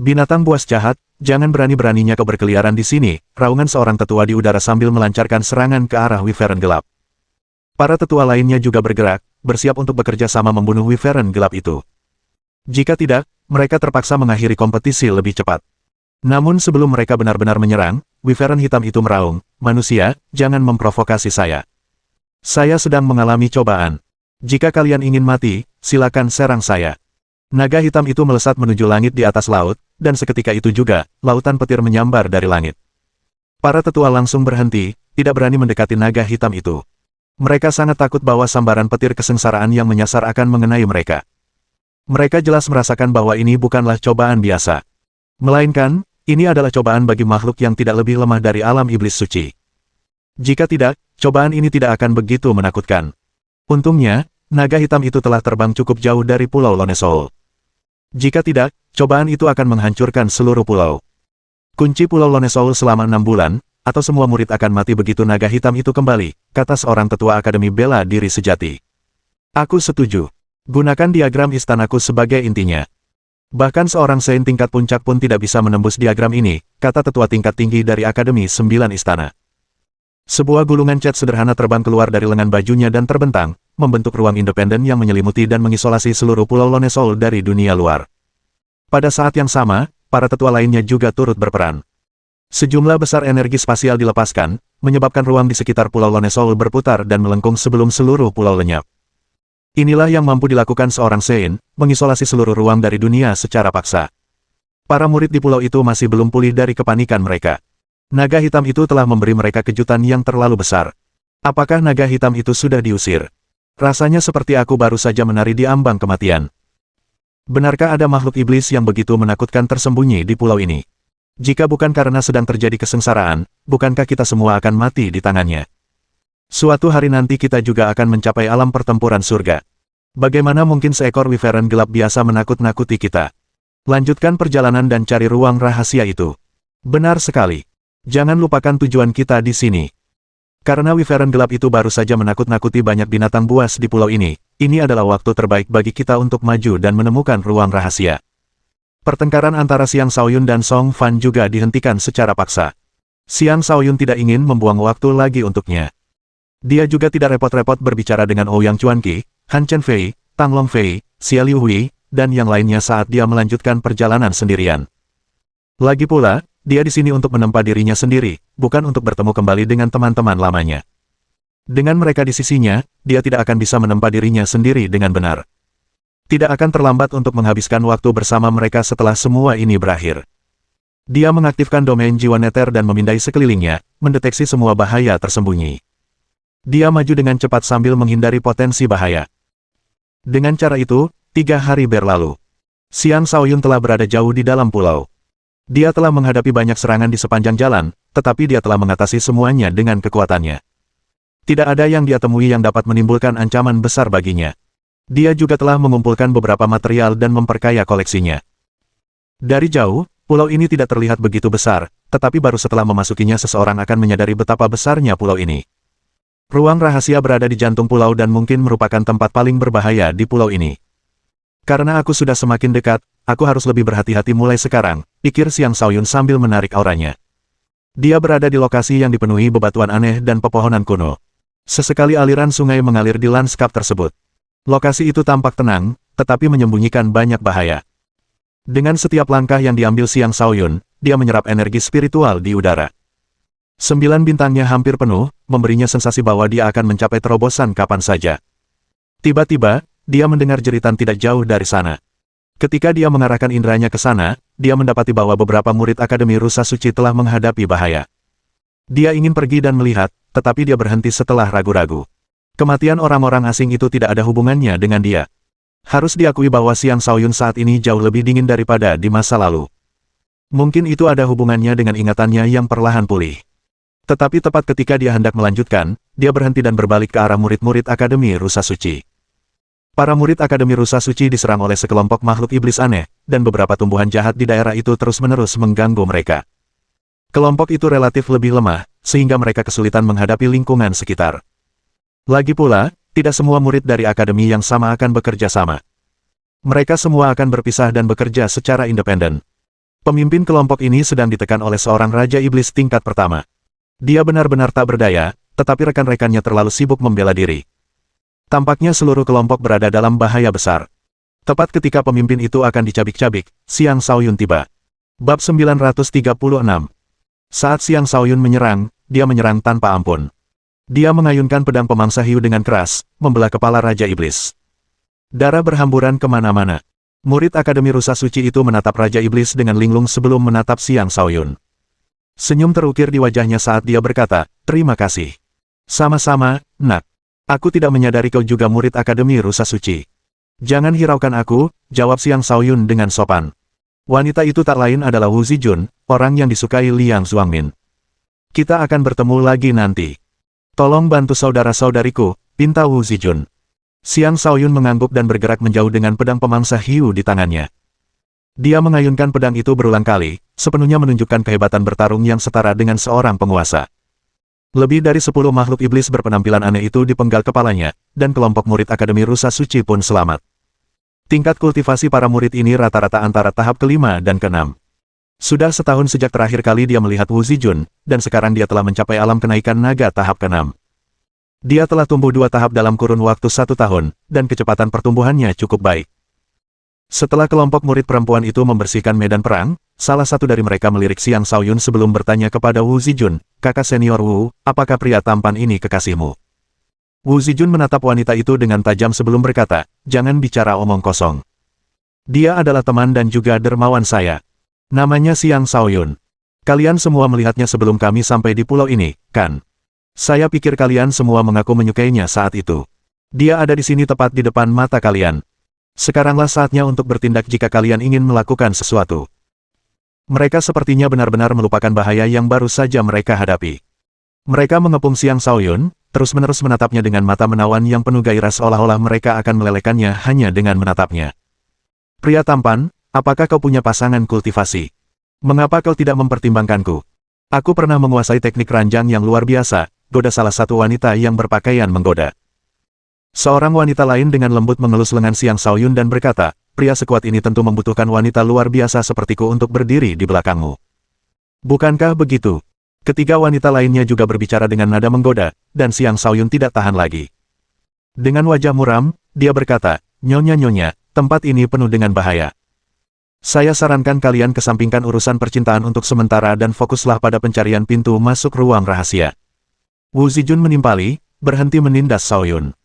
Speaker 1: Binatang buas jahat, jangan berani-beraninya kau berkeliaran di sini, raungan seorang tetua di udara sambil melancarkan serangan ke arah Wyvern gelap. Para tetua lainnya juga bergerak, bersiap untuk bekerja sama membunuh Wyvern gelap itu. Jika tidak, mereka terpaksa mengakhiri kompetisi lebih cepat. Namun sebelum mereka benar-benar menyerang, Wyvern hitam itu meraung, "Manusia, jangan memprovokasi saya. Saya sedang mengalami cobaan. Jika kalian ingin mati, silakan serang saya." Naga hitam itu melesat menuju langit di atas laut, dan seketika itu juga, lautan petir menyambar dari langit. Para tetua langsung berhenti, tidak berani mendekati naga hitam itu. Mereka sangat takut bahwa sambaran petir kesengsaraan yang menyasar akan mengenai mereka. Mereka jelas merasakan bahwa ini bukanlah cobaan biasa. Melainkan, ini adalah cobaan bagi makhluk yang tidak lebih lemah dari alam iblis suci. Jika tidak, cobaan ini tidak akan begitu menakutkan. Untungnya, naga hitam itu telah terbang cukup jauh dari Pulau Lonesol. Jika tidak, cobaan itu akan menghancurkan seluruh pulau. Kunci Pulau Lonesol selama 6 bulan, atau semua murid akan mati begitu naga hitam itu kembali, kata seorang tetua Akademi Bela Diri Sejati. Aku setuju. Gunakan diagram istanaku sebagai intinya. Bahkan seorang Saint tingkat puncak pun tidak bisa menembus diagram ini, kata tetua tingkat tinggi dari Akademi 9 Istana. Sebuah gulungan cat sederhana terbang keluar dari lengan bajunya dan terbentang, membentuk ruang independen yang menyelimuti dan mengisolasi seluruh Pulau Lonesol dari dunia luar. Pada saat yang sama, para tetua lainnya juga turut berperan. Sejumlah besar energi spasial dilepaskan, menyebabkan ruang di sekitar Pulau Lonesol berputar dan melengkung sebelum seluruh pulau lenyap. Inilah yang mampu dilakukan seorang Saint, mengisolasi seluruh ruang dari dunia secara paksa. Para murid di pulau itu masih belum pulih dari kepanikan mereka. Naga hitam itu telah memberi mereka kejutan yang terlalu besar. Apakah naga hitam itu sudah diusir? Rasanya seperti aku baru saja menari di ambang kematian. Benarkah ada makhluk iblis yang begitu menakutkan tersembunyi di pulau ini? Jika bukan karena sedang terjadi kesengsaraan, bukankah kita semua akan mati di tangannya? Suatu hari nanti kita juga akan mencapai alam pertempuran surga. Bagaimana mungkin seekor Wyvern gelap biasa menakut-nakuti kita? Lanjutkan perjalanan dan cari ruang rahasia itu. Benar sekali. Jangan lupakan tujuan kita di sini. Karena Wyvern gelap itu baru saja menakut-nakuti banyak binatang buas di pulau ini adalah waktu terbaik bagi kita untuk maju dan menemukan ruang rahasia. Pertengkaran antara Xiang Shaoyun dan Song Fan juga dihentikan secara paksa. Xiang Shaoyun tidak ingin membuang waktu lagi untuknya. Dia juga tidak repot-repot berbicara dengan Ouyang Chuanqi, Han Chen Fei, Tang Long Fei, Xia Liu Hui, dan yang lainnya saat dia melanjutkan perjalanan sendirian. Lagi pula, dia di sini untuk menempa dirinya sendiri, bukan untuk bertemu kembali dengan teman-teman lamanya. Dengan mereka di sisinya, dia tidak akan bisa menempa dirinya sendiri dengan benar. Tidak akan terlambat untuk menghabiskan waktu bersama mereka setelah semua ini berakhir. Dia mengaktifkan domain jiwa neter dan memindai sekelilingnya, mendeteksi semua bahaya tersembunyi. Dia maju dengan cepat sambil menghindari potensi bahaya. Dengan cara itu, 3 hari berlalu. Xiang Shaoyun telah berada jauh di dalam pulau. Dia telah menghadapi banyak serangan di sepanjang jalan, tetapi dia telah mengatasi semuanya dengan kekuatannya. Tidak ada yang dia temui yang dapat menimbulkan ancaman besar baginya. Dia juga telah mengumpulkan beberapa material dan memperkaya koleksinya. Dari jauh, pulau ini tidak terlihat begitu besar, tetapi baru setelah memasukinya seseorang akan menyadari betapa besarnya pulau ini. Ruang rahasia berada di jantung pulau dan mungkin merupakan tempat paling berbahaya di pulau ini. Karena aku sudah semakin dekat, aku harus lebih berhati-hati mulai sekarang, pikir Xiang Shaoyun sambil menarik auranya. Dia berada di lokasi yang dipenuhi bebatuan aneh dan pepohonan kuno. Sesekali aliran sungai mengalir di lanskap tersebut. Lokasi itu tampak tenang, tetapi menyembunyikan banyak bahaya. Dengan setiap langkah yang diambil Xiang Shaoyun, dia menyerap energi spiritual di udara. 9 bintangnya hampir penuh, memberinya sensasi bahwa dia akan mencapai terobosan kapan saja. Tiba-tiba, dia mendengar jeritan tidak jauh dari sana. Ketika dia mengarahkan inderanya ke sana, dia mendapati bahwa beberapa murid Akademi Rusa Suci telah menghadapi bahaya. Dia ingin pergi dan melihat, tetapi dia berhenti setelah ragu-ragu. Kematian orang-orang asing itu tidak ada hubungannya dengan dia. Harus diakui bahwa Xiang Shaoyun saat ini jauh lebih dingin daripada di masa lalu. Mungkin itu ada hubungannya dengan ingatannya yang perlahan pulih. Tetapi tepat ketika dia hendak melanjutkan, dia berhenti dan berbalik ke arah murid-murid Akademi Rusa Suci. Para murid Akademi Rusa Suci diserang oleh sekelompok makhluk iblis aneh, dan beberapa tumbuhan jahat di daerah itu terus-menerus mengganggu mereka. Kelompok itu relatif lebih lemah, sehingga mereka kesulitan menghadapi lingkungan sekitar. Lagi pula, tidak semua murid dari akademi yang sama akan bekerja sama. Mereka semua akan berpisah dan bekerja secara independen. Pemimpin kelompok ini sedang ditekan oleh seorang Raja Iblis tingkat pertama. Dia benar-benar tak berdaya, tetapi rekan-rekannya terlalu sibuk membela diri. Tampaknya seluruh kelompok berada dalam bahaya besar. Tepat ketika pemimpin itu akan dicabik-cabik, Xiang Shaoyun tiba. Bab 936. Saat Xiang Shaoyun menyerang, dia menyerang tanpa ampun. Dia mengayunkan pedang pemangsa hiu dengan keras, membelah kepala Raja Iblis. Darah berhamburan kemana-mana. Murid Akademi Rusa Suci itu menatap Raja Iblis dengan linglung sebelum menatap Xiang Shaoyun. Senyum terukir di wajahnya saat dia berkata, "Terima kasih." "Sama-sama, nak. Aku tidak menyadari kau juga murid Akademi Rusa Suci." "Jangan hiraukan aku," jawab Xiang Shaoyun dengan sopan. Wanita itu tak lain adalah Wu Zijun, orang yang disukai Liang Xuangmin. "Kita akan bertemu lagi nanti. Tolong bantu saudara-saudariku," pinta Wu Zijun. Xiang Shaoyun mengangguk dan bergerak menjauh dengan pedang pemangsa hiu di tangannya. Dia mengayunkan pedang itu berulang kali, sepenuhnya menunjukkan kehebatan bertarung yang setara dengan seorang penguasa. Lebih dari 10 makhluk iblis berpenampilan aneh itu dipenggal kepalanya, dan kelompok murid Akademi Rusa Suci pun selamat. Tingkat kultivasi para murid ini rata-rata antara tahap ke-5 dan ke-6. Sudah setahun sejak terakhir kali dia melihat Wu Zijun, dan sekarang dia telah mencapai alam kenaikan naga tahap ke-6. Dia telah tumbuh 2 tahap dalam kurun waktu 1 tahun, dan kecepatan pertumbuhannya cukup baik. Setelah kelompok murid perempuan itu membersihkan medan perang, salah satu dari mereka melirik Xiang Shaoyun sebelum bertanya kepada Wu Zijun, "Kakak senior Wu, apakah pria tampan ini kekasihmu?" Wu Zijun menatap wanita itu dengan tajam sebelum berkata, "Jangan bicara omong kosong. Dia adalah teman dan juga dermawan saya. Namanya Xiang Shaoyun. Kalian semua melihatnya sebelum kami sampai di pulau ini, kan? Saya pikir kalian semua mengaku menyukainya saat itu. Dia ada di sini tepat di depan mata kalian. Sekaranglah saatnya untuk bertindak jika kalian ingin melakukan sesuatu." Mereka sepertinya benar-benar melupakan bahaya yang baru saja mereka hadapi. Mereka mengepung Xiang Shaoyun, terus-menerus menatapnya dengan mata menawan yang penuh gairah seolah-olah mereka akan melelekannya hanya dengan menatapnya. "Pria tampan, apakah kau punya pasangan kultivasi? Mengapa kau tidak mempertimbangkanku? Aku pernah menguasai teknik ranjang yang luar biasa," goda salah satu wanita yang berpakaian menggoda. Seorang wanita lain dengan lembut mengelus lengan Xiang Shaoyun dan berkata, "Pria sekuat ini tentu membutuhkan wanita luar biasa sepertiku untuk berdiri di belakangmu. Bukankah begitu?" Ketiga wanita lainnya juga berbicara dengan nada menggoda, dan Xiang Shaoyun tidak tahan lagi. Dengan wajah muram, dia berkata, "Nyonya-nyonya, tempat ini penuh dengan bahaya. Saya sarankan kalian kesampingkan urusan percintaan untuk sementara dan fokuslah pada pencarian pintu masuk ruang rahasia." Wu Zijun menimpali, berhenti menindas Shaoyun.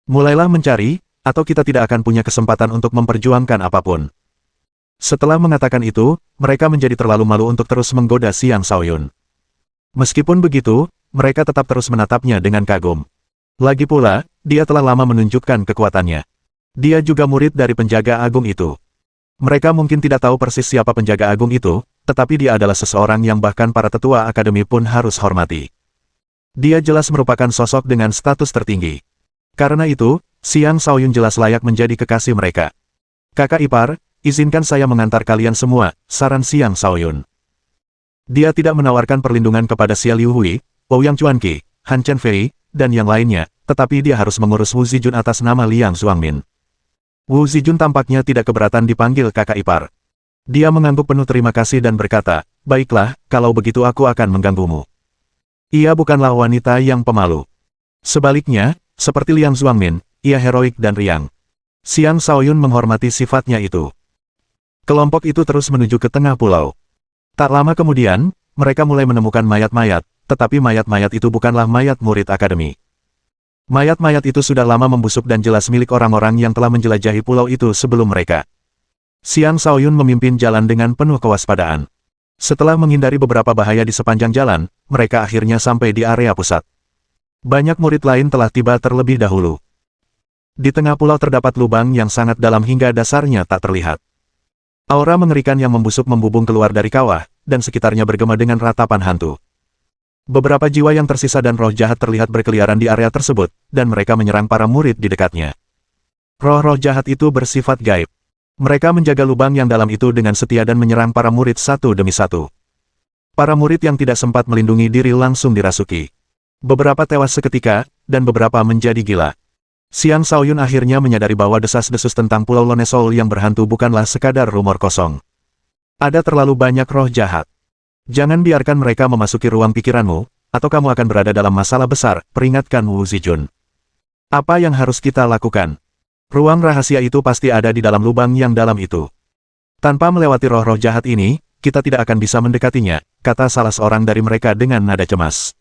Speaker 1: "Mulailah mencari, atau kita tidak akan punya kesempatan untuk memperjuangkan apapun." Setelah mengatakan itu, mereka menjadi terlalu malu untuk terus menggoda Xiang Shaoyun. Meskipun begitu, mereka tetap terus menatapnya dengan kagum. Lagi pula, dia telah lama menunjukkan kekuatannya. Dia juga murid dari penjaga agung itu. Mereka mungkin tidak tahu persis siapa penjaga agung itu, tetapi dia adalah seseorang yang bahkan para tetua akademi pun harus hormati. Dia jelas merupakan sosok dengan status tertinggi. Karena itu, Xiang Shaoyun jelas layak menjadi kekasih mereka. "Kakak ipar, izinkan saya mengantar kalian semua," saran Xiang Shaoyun. Dia tidak menawarkan perlindungan kepada Xia Liuhui, Ouyang Chuanqi, Han Chenfei, dan yang lainnya, tetapi dia harus mengurus Wu Zijun atas nama Liang Xuangmin. Wu Zijun tampaknya tidak keberatan dipanggil kakak ipar. Dia mengangguk penuh terima kasih dan berkata, "Baiklah, kalau begitu aku akan mengganggumu." Ia bukanlah wanita yang pemalu. Sebaliknya, seperti Liang Xuangmin, ia heroik dan riang. Xiang Shaoyun menghormati sifatnya itu. Kelompok itu terus menuju ke tengah pulau. Tak lama kemudian, mereka mulai menemukan mayat-mayat, tetapi mayat-mayat itu bukanlah mayat murid akademi. Mayat-mayat itu sudah lama membusuk dan jelas milik orang-orang yang telah menjelajahi pulau itu sebelum mereka. Xiang Shaoyun memimpin jalan dengan penuh kewaspadaan. Setelah menghindari beberapa bahaya di sepanjang jalan, mereka akhirnya sampai di area pusat. Banyak murid lain telah tiba terlebih dahulu. Di tengah pulau terdapat lubang yang sangat dalam hingga dasarnya tak terlihat. Aura mengerikan yang membusuk membubung keluar dari kawah, dan sekitarnya bergema dengan ratapan hantu. Beberapa jiwa yang tersisa dan roh jahat terlihat berkeliaran di area tersebut, dan mereka menyerang para murid di dekatnya. Roh-roh jahat itu bersifat gaib. Mereka menjaga lubang yang dalam itu dengan setia dan menyerang para murid satu demi satu. Para murid yang tidak sempat melindungi diri langsung dirasuki. Beberapa tewas seketika, dan beberapa menjadi gila. Xiang Shaoyun akhirnya menyadari bahwa desas-desus tentang Pulau Lonesol yang berhantu bukanlah sekadar rumor kosong. Ada terlalu banyak roh jahat. Jangan biarkan mereka memasuki ruang pikiranmu, atau kamu akan berada dalam masalah besar, peringatkan Wu Zijun. Apa yang harus kita lakukan? Ruang rahasia itu pasti ada di dalam lubang yang dalam itu. Tanpa melewati roh-roh jahat ini, kita tidak akan bisa mendekatinya, kata salah seorang dari mereka dengan nada cemas.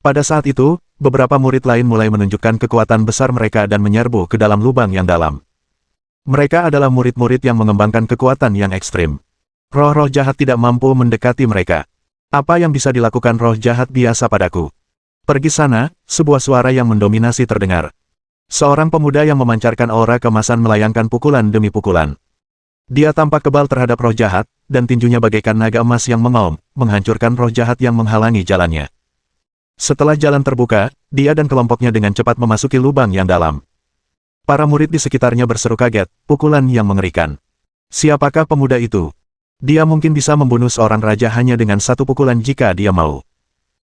Speaker 1: Pada saat itu, beberapa murid lain mulai menunjukkan kekuatan besar mereka dan menyerbu ke dalam lubang yang dalam. Mereka adalah murid-murid yang mengembangkan kekuatan yang ekstrim. Roh-roh jahat tidak mampu mendekati mereka. Apa yang bisa dilakukan roh jahat biasa padaku? Pergi sana, sebuah suara yang mendominasi terdengar. Seorang pemuda yang memancarkan aura kemasan melayangkan pukulan demi pukulan. Dia tampak kebal terhadap roh jahat, dan tinjunya bagaikan naga emas yang mengaum, menghancurkan roh jahat yang menghalangi jalannya. Setelah jalan terbuka, dia dan kelompoknya dengan cepat memasuki lubang yang dalam. Para murid di sekitarnya berseru kaget, pukulan yang mengerikan. Siapakah pemuda itu? Dia mungkin bisa membunuh seorang raja hanya dengan satu pukulan jika dia mau.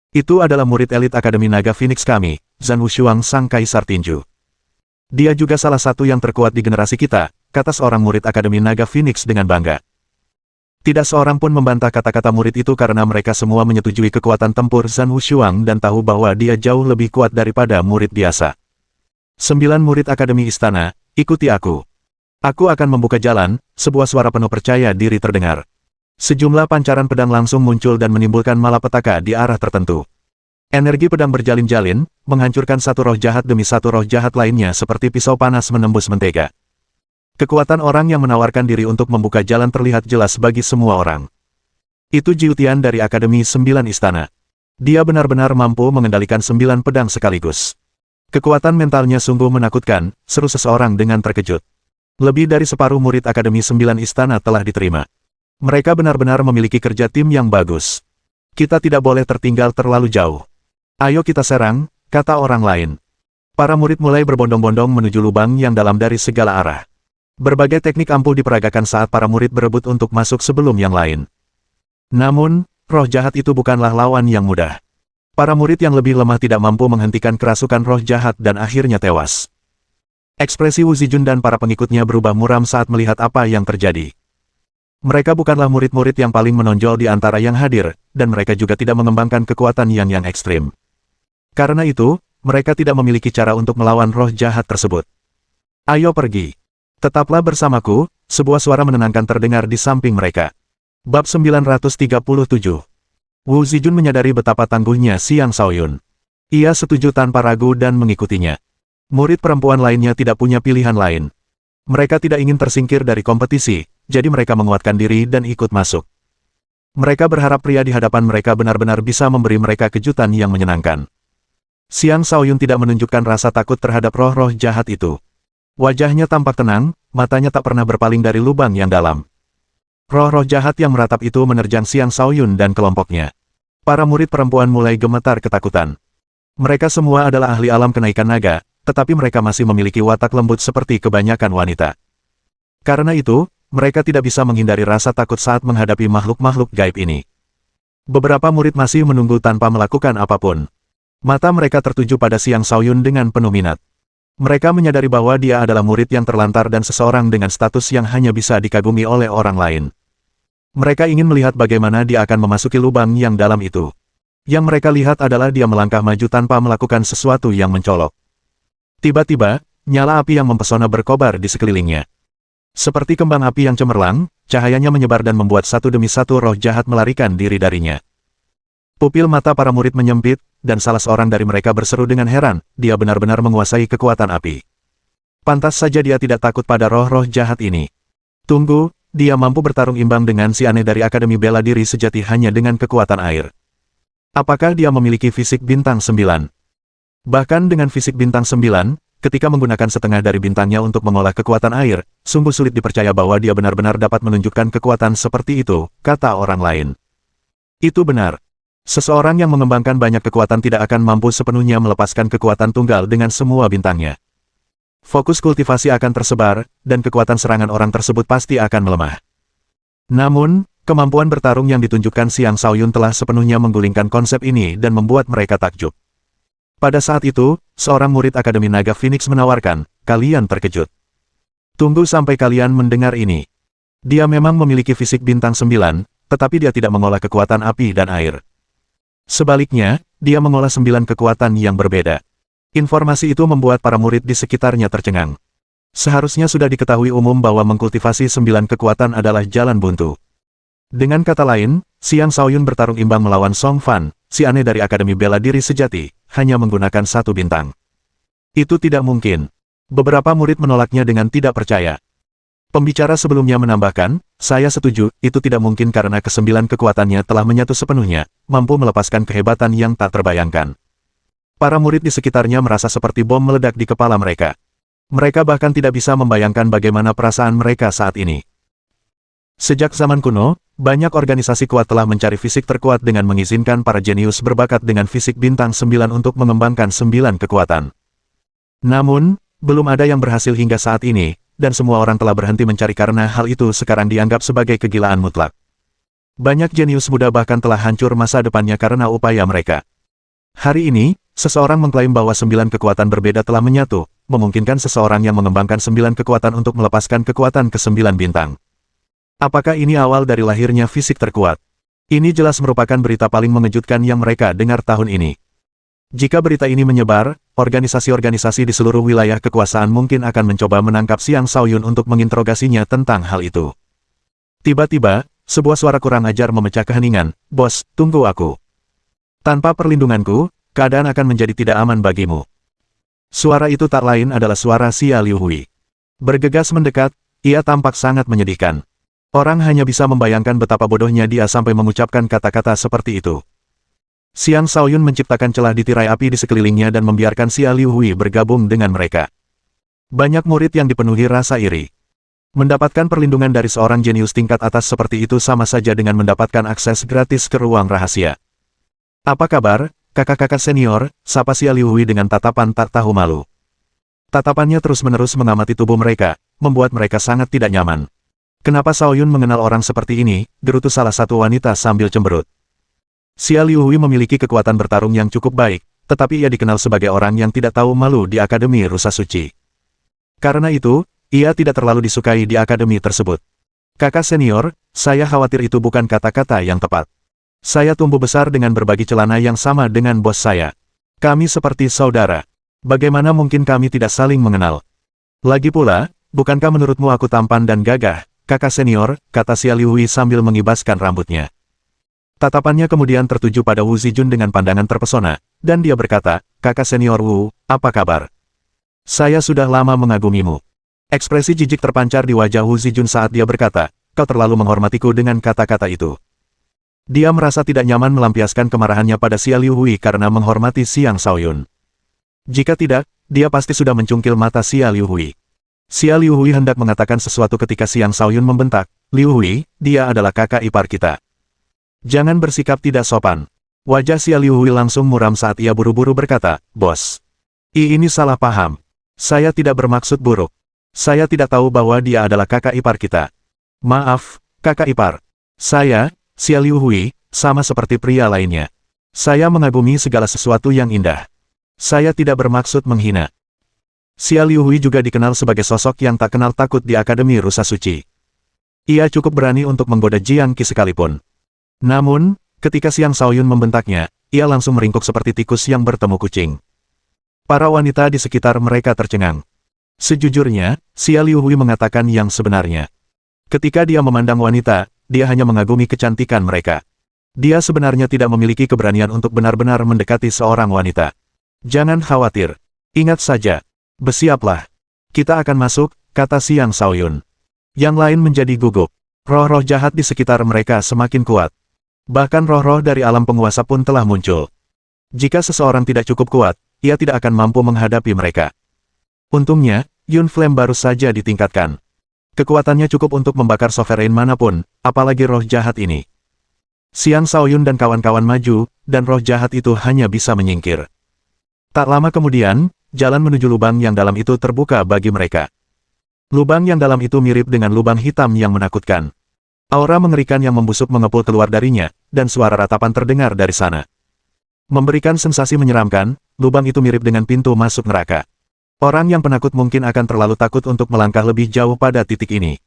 Speaker 1: Itu adalah murid elit Akademi Naga Phoenix kami, Zhan Wushuang sang kaisar tinju. Dia juga salah satu yang terkuat di generasi kita, kata seorang murid Akademi Naga Phoenix dengan bangga. Tidak seorang pun membantah kata-kata murid itu karena mereka semua menyetujui kekuatan tempur Zhan Wushuang dan tahu bahwa dia jauh lebih kuat daripada murid biasa. 9 murid Akademi Istana, ikuti aku. Aku akan membuka jalan, sebuah suara penuh percaya diri terdengar. Sejumlah pancaran pedang langsung muncul dan menimbulkan malapetaka di arah tertentu. Energi pedang berjalin-jalin, menghancurkan satu roh jahat demi satu roh jahat lainnya seperti pisau panas menembus mentega. Kekuatan orang yang menawarkan diri untuk membuka jalan terlihat jelas bagi semua orang. Itu Jiu Tian dari Akademi 9 Istana. Dia benar-benar mampu mengendalikan 9 pedang sekaligus. Kekuatan mentalnya sungguh menakutkan, seru seseorang dengan terkejut. Lebih dari separuh murid Akademi 9 Istana telah diterima. Mereka benar-benar memiliki kerja tim yang bagus. Kita tidak boleh tertinggal terlalu jauh. Ayo kita serang, kata orang lain. Para murid mulai berbondong-bondong menuju lubang yang dalam dari segala arah. Berbagai teknik ampuh diperagakan saat para murid berebut untuk masuk sebelum yang lain. Namun, roh jahat itu bukanlah lawan yang mudah. Para murid yang lebih lemah tidak mampu menghentikan kerasukan roh jahat dan akhirnya tewas. Ekspresi Wu Zijun dan para pengikutnya berubah muram saat melihat apa yang terjadi. Mereka bukanlah murid-murid yang paling menonjol di antara yang hadir, dan mereka juga tidak mengembangkan kekuatan yang ekstrim. Karena itu, mereka tidak memiliki cara untuk melawan roh jahat tersebut. Ayo pergi. Tetaplah bersamaku, sebuah suara menenangkan terdengar di samping mereka. Bab 937. Wu Zijun menyadari betapa tangguhnya Xiang Shaoyun. Ia setuju tanpa ragu dan mengikutinya. Murid perempuan lainnya tidak punya pilihan lain. Mereka tidak ingin tersingkir dari kompetisi, jadi mereka menguatkan diri dan ikut masuk. Mereka berharap pria di hadapan mereka benar-benar bisa memberi mereka kejutan yang menyenangkan. Xiang Shaoyun tidak menunjukkan rasa takut terhadap roh-roh jahat itu. Wajahnya tampak tenang, matanya tak pernah berpaling dari lubang yang dalam. Roh-roh jahat yang meratap itu menerjang Xiang Shaoyun dan kelompoknya. Para murid perempuan mulai gemetar ketakutan. Mereka semua adalah ahli alam kenaikan naga, tetapi mereka masih memiliki watak lembut seperti kebanyakan wanita. Karena itu, mereka tidak bisa menghindari rasa takut saat menghadapi makhluk-makhluk gaib ini. Beberapa murid masih menunggu tanpa melakukan apapun. Mata mereka tertuju pada Xiang Shaoyun dengan penuh minat. Mereka menyadari bahwa dia adalah murid yang terlantar dan seseorang dengan status yang hanya bisa dikagumi oleh orang lain. Mereka ingin melihat bagaimana dia akan memasuki lubang yang dalam itu. Yang mereka lihat adalah dia melangkah maju tanpa melakukan sesuatu yang mencolok. Tiba-tiba, nyala api yang mempesona berkobar di sekelilingnya. Seperti kembang api yang cemerlang, cahayanya menyebar dan membuat satu demi satu roh jahat melarikan diri darinya. Pupil mata para murid menyempit, dan salah seorang dari mereka berseru dengan heran, dia benar-benar menguasai kekuatan api. Pantas saja dia tidak takut pada roh-roh jahat ini. Tunggu, dia mampu bertarung imbang dengan si aneh dari Akademi Bela Diri Sejati hanya dengan kekuatan air. Apakah dia memiliki fisik bintang 9? Bahkan dengan fisik bintang 9, ketika menggunakan setengah dari bintangnya untuk mengolah kekuatan air, sungguh sulit dipercaya bahwa dia benar-benar dapat menunjukkan kekuatan seperti itu, kata orang lain. Itu benar. Seseorang yang mengembangkan banyak kekuatan tidak akan mampu sepenuhnya melepaskan kekuatan tunggal dengan semua bintangnya. Fokus kultivasi akan tersebar, dan kekuatan serangan orang tersebut pasti akan melemah. Namun, kemampuan bertarung yang ditunjukkan Xiang Shaoyun telah sepenuhnya menggulingkan konsep ini dan membuat mereka takjub. Pada saat itu, seorang murid Akademi Naga Phoenix menawarkan, kalian terkejut. Tunggu sampai kalian mendengar ini. Dia memang memiliki fisik bintang 9, tetapi dia tidak mengolah kekuatan api dan air. Sebaliknya, dia mengolah 9 kekuatan yang berbeda. Informasi itu membuat para murid di sekitarnya tercengang. Seharusnya sudah diketahui umum bahwa mengkultivasi 9 kekuatan adalah jalan buntu. Dengan kata lain, Xiang Shaoyun bertarung imbang melawan Song Fan, si aneh dari Akademi Bela Diri Sejati, hanya menggunakan 1 bintang. Itu tidak mungkin. Beberapa murid menolaknya dengan tidak percaya. Pembicara sebelumnya menambahkan, saya setuju, itu tidak mungkin karena ke-9 kekuatannya telah menyatu sepenuhnya, mampu melepaskan kehebatan yang tak terbayangkan. Para murid di sekitarnya merasa seperti bom meledak di kepala mereka. Mereka bahkan tidak bisa membayangkan bagaimana perasaan mereka saat ini. Sejak zaman kuno, banyak organisasi kuat telah mencari fisik terkuat dengan mengizinkan para jenius berbakat dengan fisik bintang 9 untuk mengembangkan 9 kekuatan. Namun, belum ada yang berhasil hingga saat ini, dan semua orang telah berhenti mencari karena hal itu sekarang dianggap sebagai kegilaan mutlak. Banyak jenius muda bahkan telah hancur masa depannya karena upaya mereka. Hari ini, seseorang mengklaim bahwa 9 kekuatan berbeda telah menyatu, memungkinkan seseorang yang mengembangkan 9 kekuatan untuk melepaskan kekuatan ke-9 bintang. Apakah ini awal dari lahirnya fisik terkuat? Ini jelas merupakan berita paling mengejutkan yang mereka dengar tahun ini. Jika berita ini menyebar, organisasi-organisasi di seluruh wilayah kekuasaan mungkin akan mencoba menangkap Xiang Shaoyun untuk menginterogasinya tentang hal itu. Tiba-tiba, sebuah suara kurang ajar memecah keheningan, "Bos, tunggu aku. Tanpa perlindunganku, keadaan akan menjadi tidak aman bagimu." Suara itu tak lain adalah suara Xia Liuhui. Bergegas mendekat, ia tampak sangat menyedihkan. Orang hanya bisa membayangkan betapa bodohnya dia sampai mengucapkan kata-kata seperti itu. Xiang Shaoyun menciptakan celah di tirai api di sekelilingnya dan membiarkan Xia Liuhui bergabung dengan mereka. Banyak murid yang dipenuhi rasa iri. Mendapatkan perlindungan dari seorang jenius tingkat atas seperti itu sama saja dengan mendapatkan akses gratis ke ruang rahasia. "Apa kabar, kakak-kakak senior?" sapa Xia Liuhui dengan tatapan tak tahu malu. Tatapannya terus-menerus mengamati tubuh mereka, membuat mereka sangat tidak nyaman. "Kenapa Shaoyun mengenal orang seperti ini?" gerutu salah satu wanita sambil cemberut. Xia Liuhui memiliki kekuatan bertarung yang cukup baik, tetapi ia dikenal sebagai orang yang tidak tahu malu di Akademi Rusa Suci. Karena itu, ia tidak terlalu disukai di akademi tersebut. "Kakak senior, saya khawatir itu bukan kata-kata yang tepat. Saya tumbuh besar dengan berbagi celana yang sama dengan bos saya. Kami seperti saudara. Bagaimana mungkin kami tidak saling mengenal? Lagi pula, bukankah menurutmu aku tampan dan gagah, kakak senior?" kata Xia Liuhui sambil mengibaskan rambutnya. Tatapannya kemudian tertuju pada Wu Zijun dengan pandangan terpesona, dan dia berkata, "Kakak senior Wu, apa kabar? Saya sudah lama mengagumimu." Ekspresi jijik terpancar di wajah Wu Zijun saat dia berkata, "Kau terlalu menghormatiku dengan kata-kata itu." Dia merasa tidak nyaman melampiaskan kemarahannya pada Xia Liuhui karena menghormati Xiang Shaoyun. Jika tidak, dia pasti sudah mencungkil mata Xia Liuhui. Xia Liuhui hendak mengatakan sesuatu ketika Xiang Shaoyun membentak, "Liuhui, dia adalah kakak ipar kita. Jangan bersikap tidak sopan." Wajah Xia Liuhui langsung muram saat ia buru-buru berkata, "Bos. Ini salah paham. Saya tidak bermaksud buruk. Saya tidak tahu bahwa dia adalah kakak ipar kita. Maaf, kakak ipar. Saya, Xia Liuhui, sama seperti pria lainnya. Saya mengagumi segala sesuatu yang indah. Saya tidak bermaksud menghina." Xia Liuhui juga dikenal sebagai sosok yang tak kenal takut di Akademi Rusa Suci. Ia cukup berani untuk menggoda Jiang Qi sekalipun. Namun, ketika Xiang Shaoyun membentaknya, ia langsung meringkuk seperti tikus yang bertemu kucing. Para wanita di sekitar mereka tercengang. Sejujurnya, Xia Liuhui mengatakan yang sebenarnya. Ketika dia memandang wanita, dia hanya mengagumi kecantikan mereka. Dia sebenarnya tidak memiliki keberanian untuk benar-benar mendekati seorang wanita. "Jangan khawatir. Ingat saja. Bersiaplah. Kita akan masuk," kata Xiang Shaoyun. Yang lain menjadi gugup. Roh-roh jahat di sekitar mereka semakin kuat. Bahkan roh-roh dari alam penguasa pun telah muncul. Jika seseorang tidak cukup kuat, ia tidak akan mampu menghadapi mereka. Untungnya, Yun Flame baru saja ditingkatkan. Kekuatannya cukup untuk membakar sovereign manapun, apalagi roh jahat ini. Xiang Shaoyun dan kawan-kawan maju, dan roh jahat itu hanya bisa menyingkir. Tak lama kemudian, jalan menuju lubang yang dalam itu terbuka bagi mereka. Lubang yang dalam itu mirip dengan lubang hitam yang menakutkan. Aura mengerikan yang membusuk mengepul keluar darinya, dan suara ratapan terdengar dari sana. Memberikan sensasi menyeramkan, lubang itu mirip dengan pintu masuk neraka. Orang yang penakut mungkin akan terlalu takut untuk melangkah lebih jauh pada titik ini.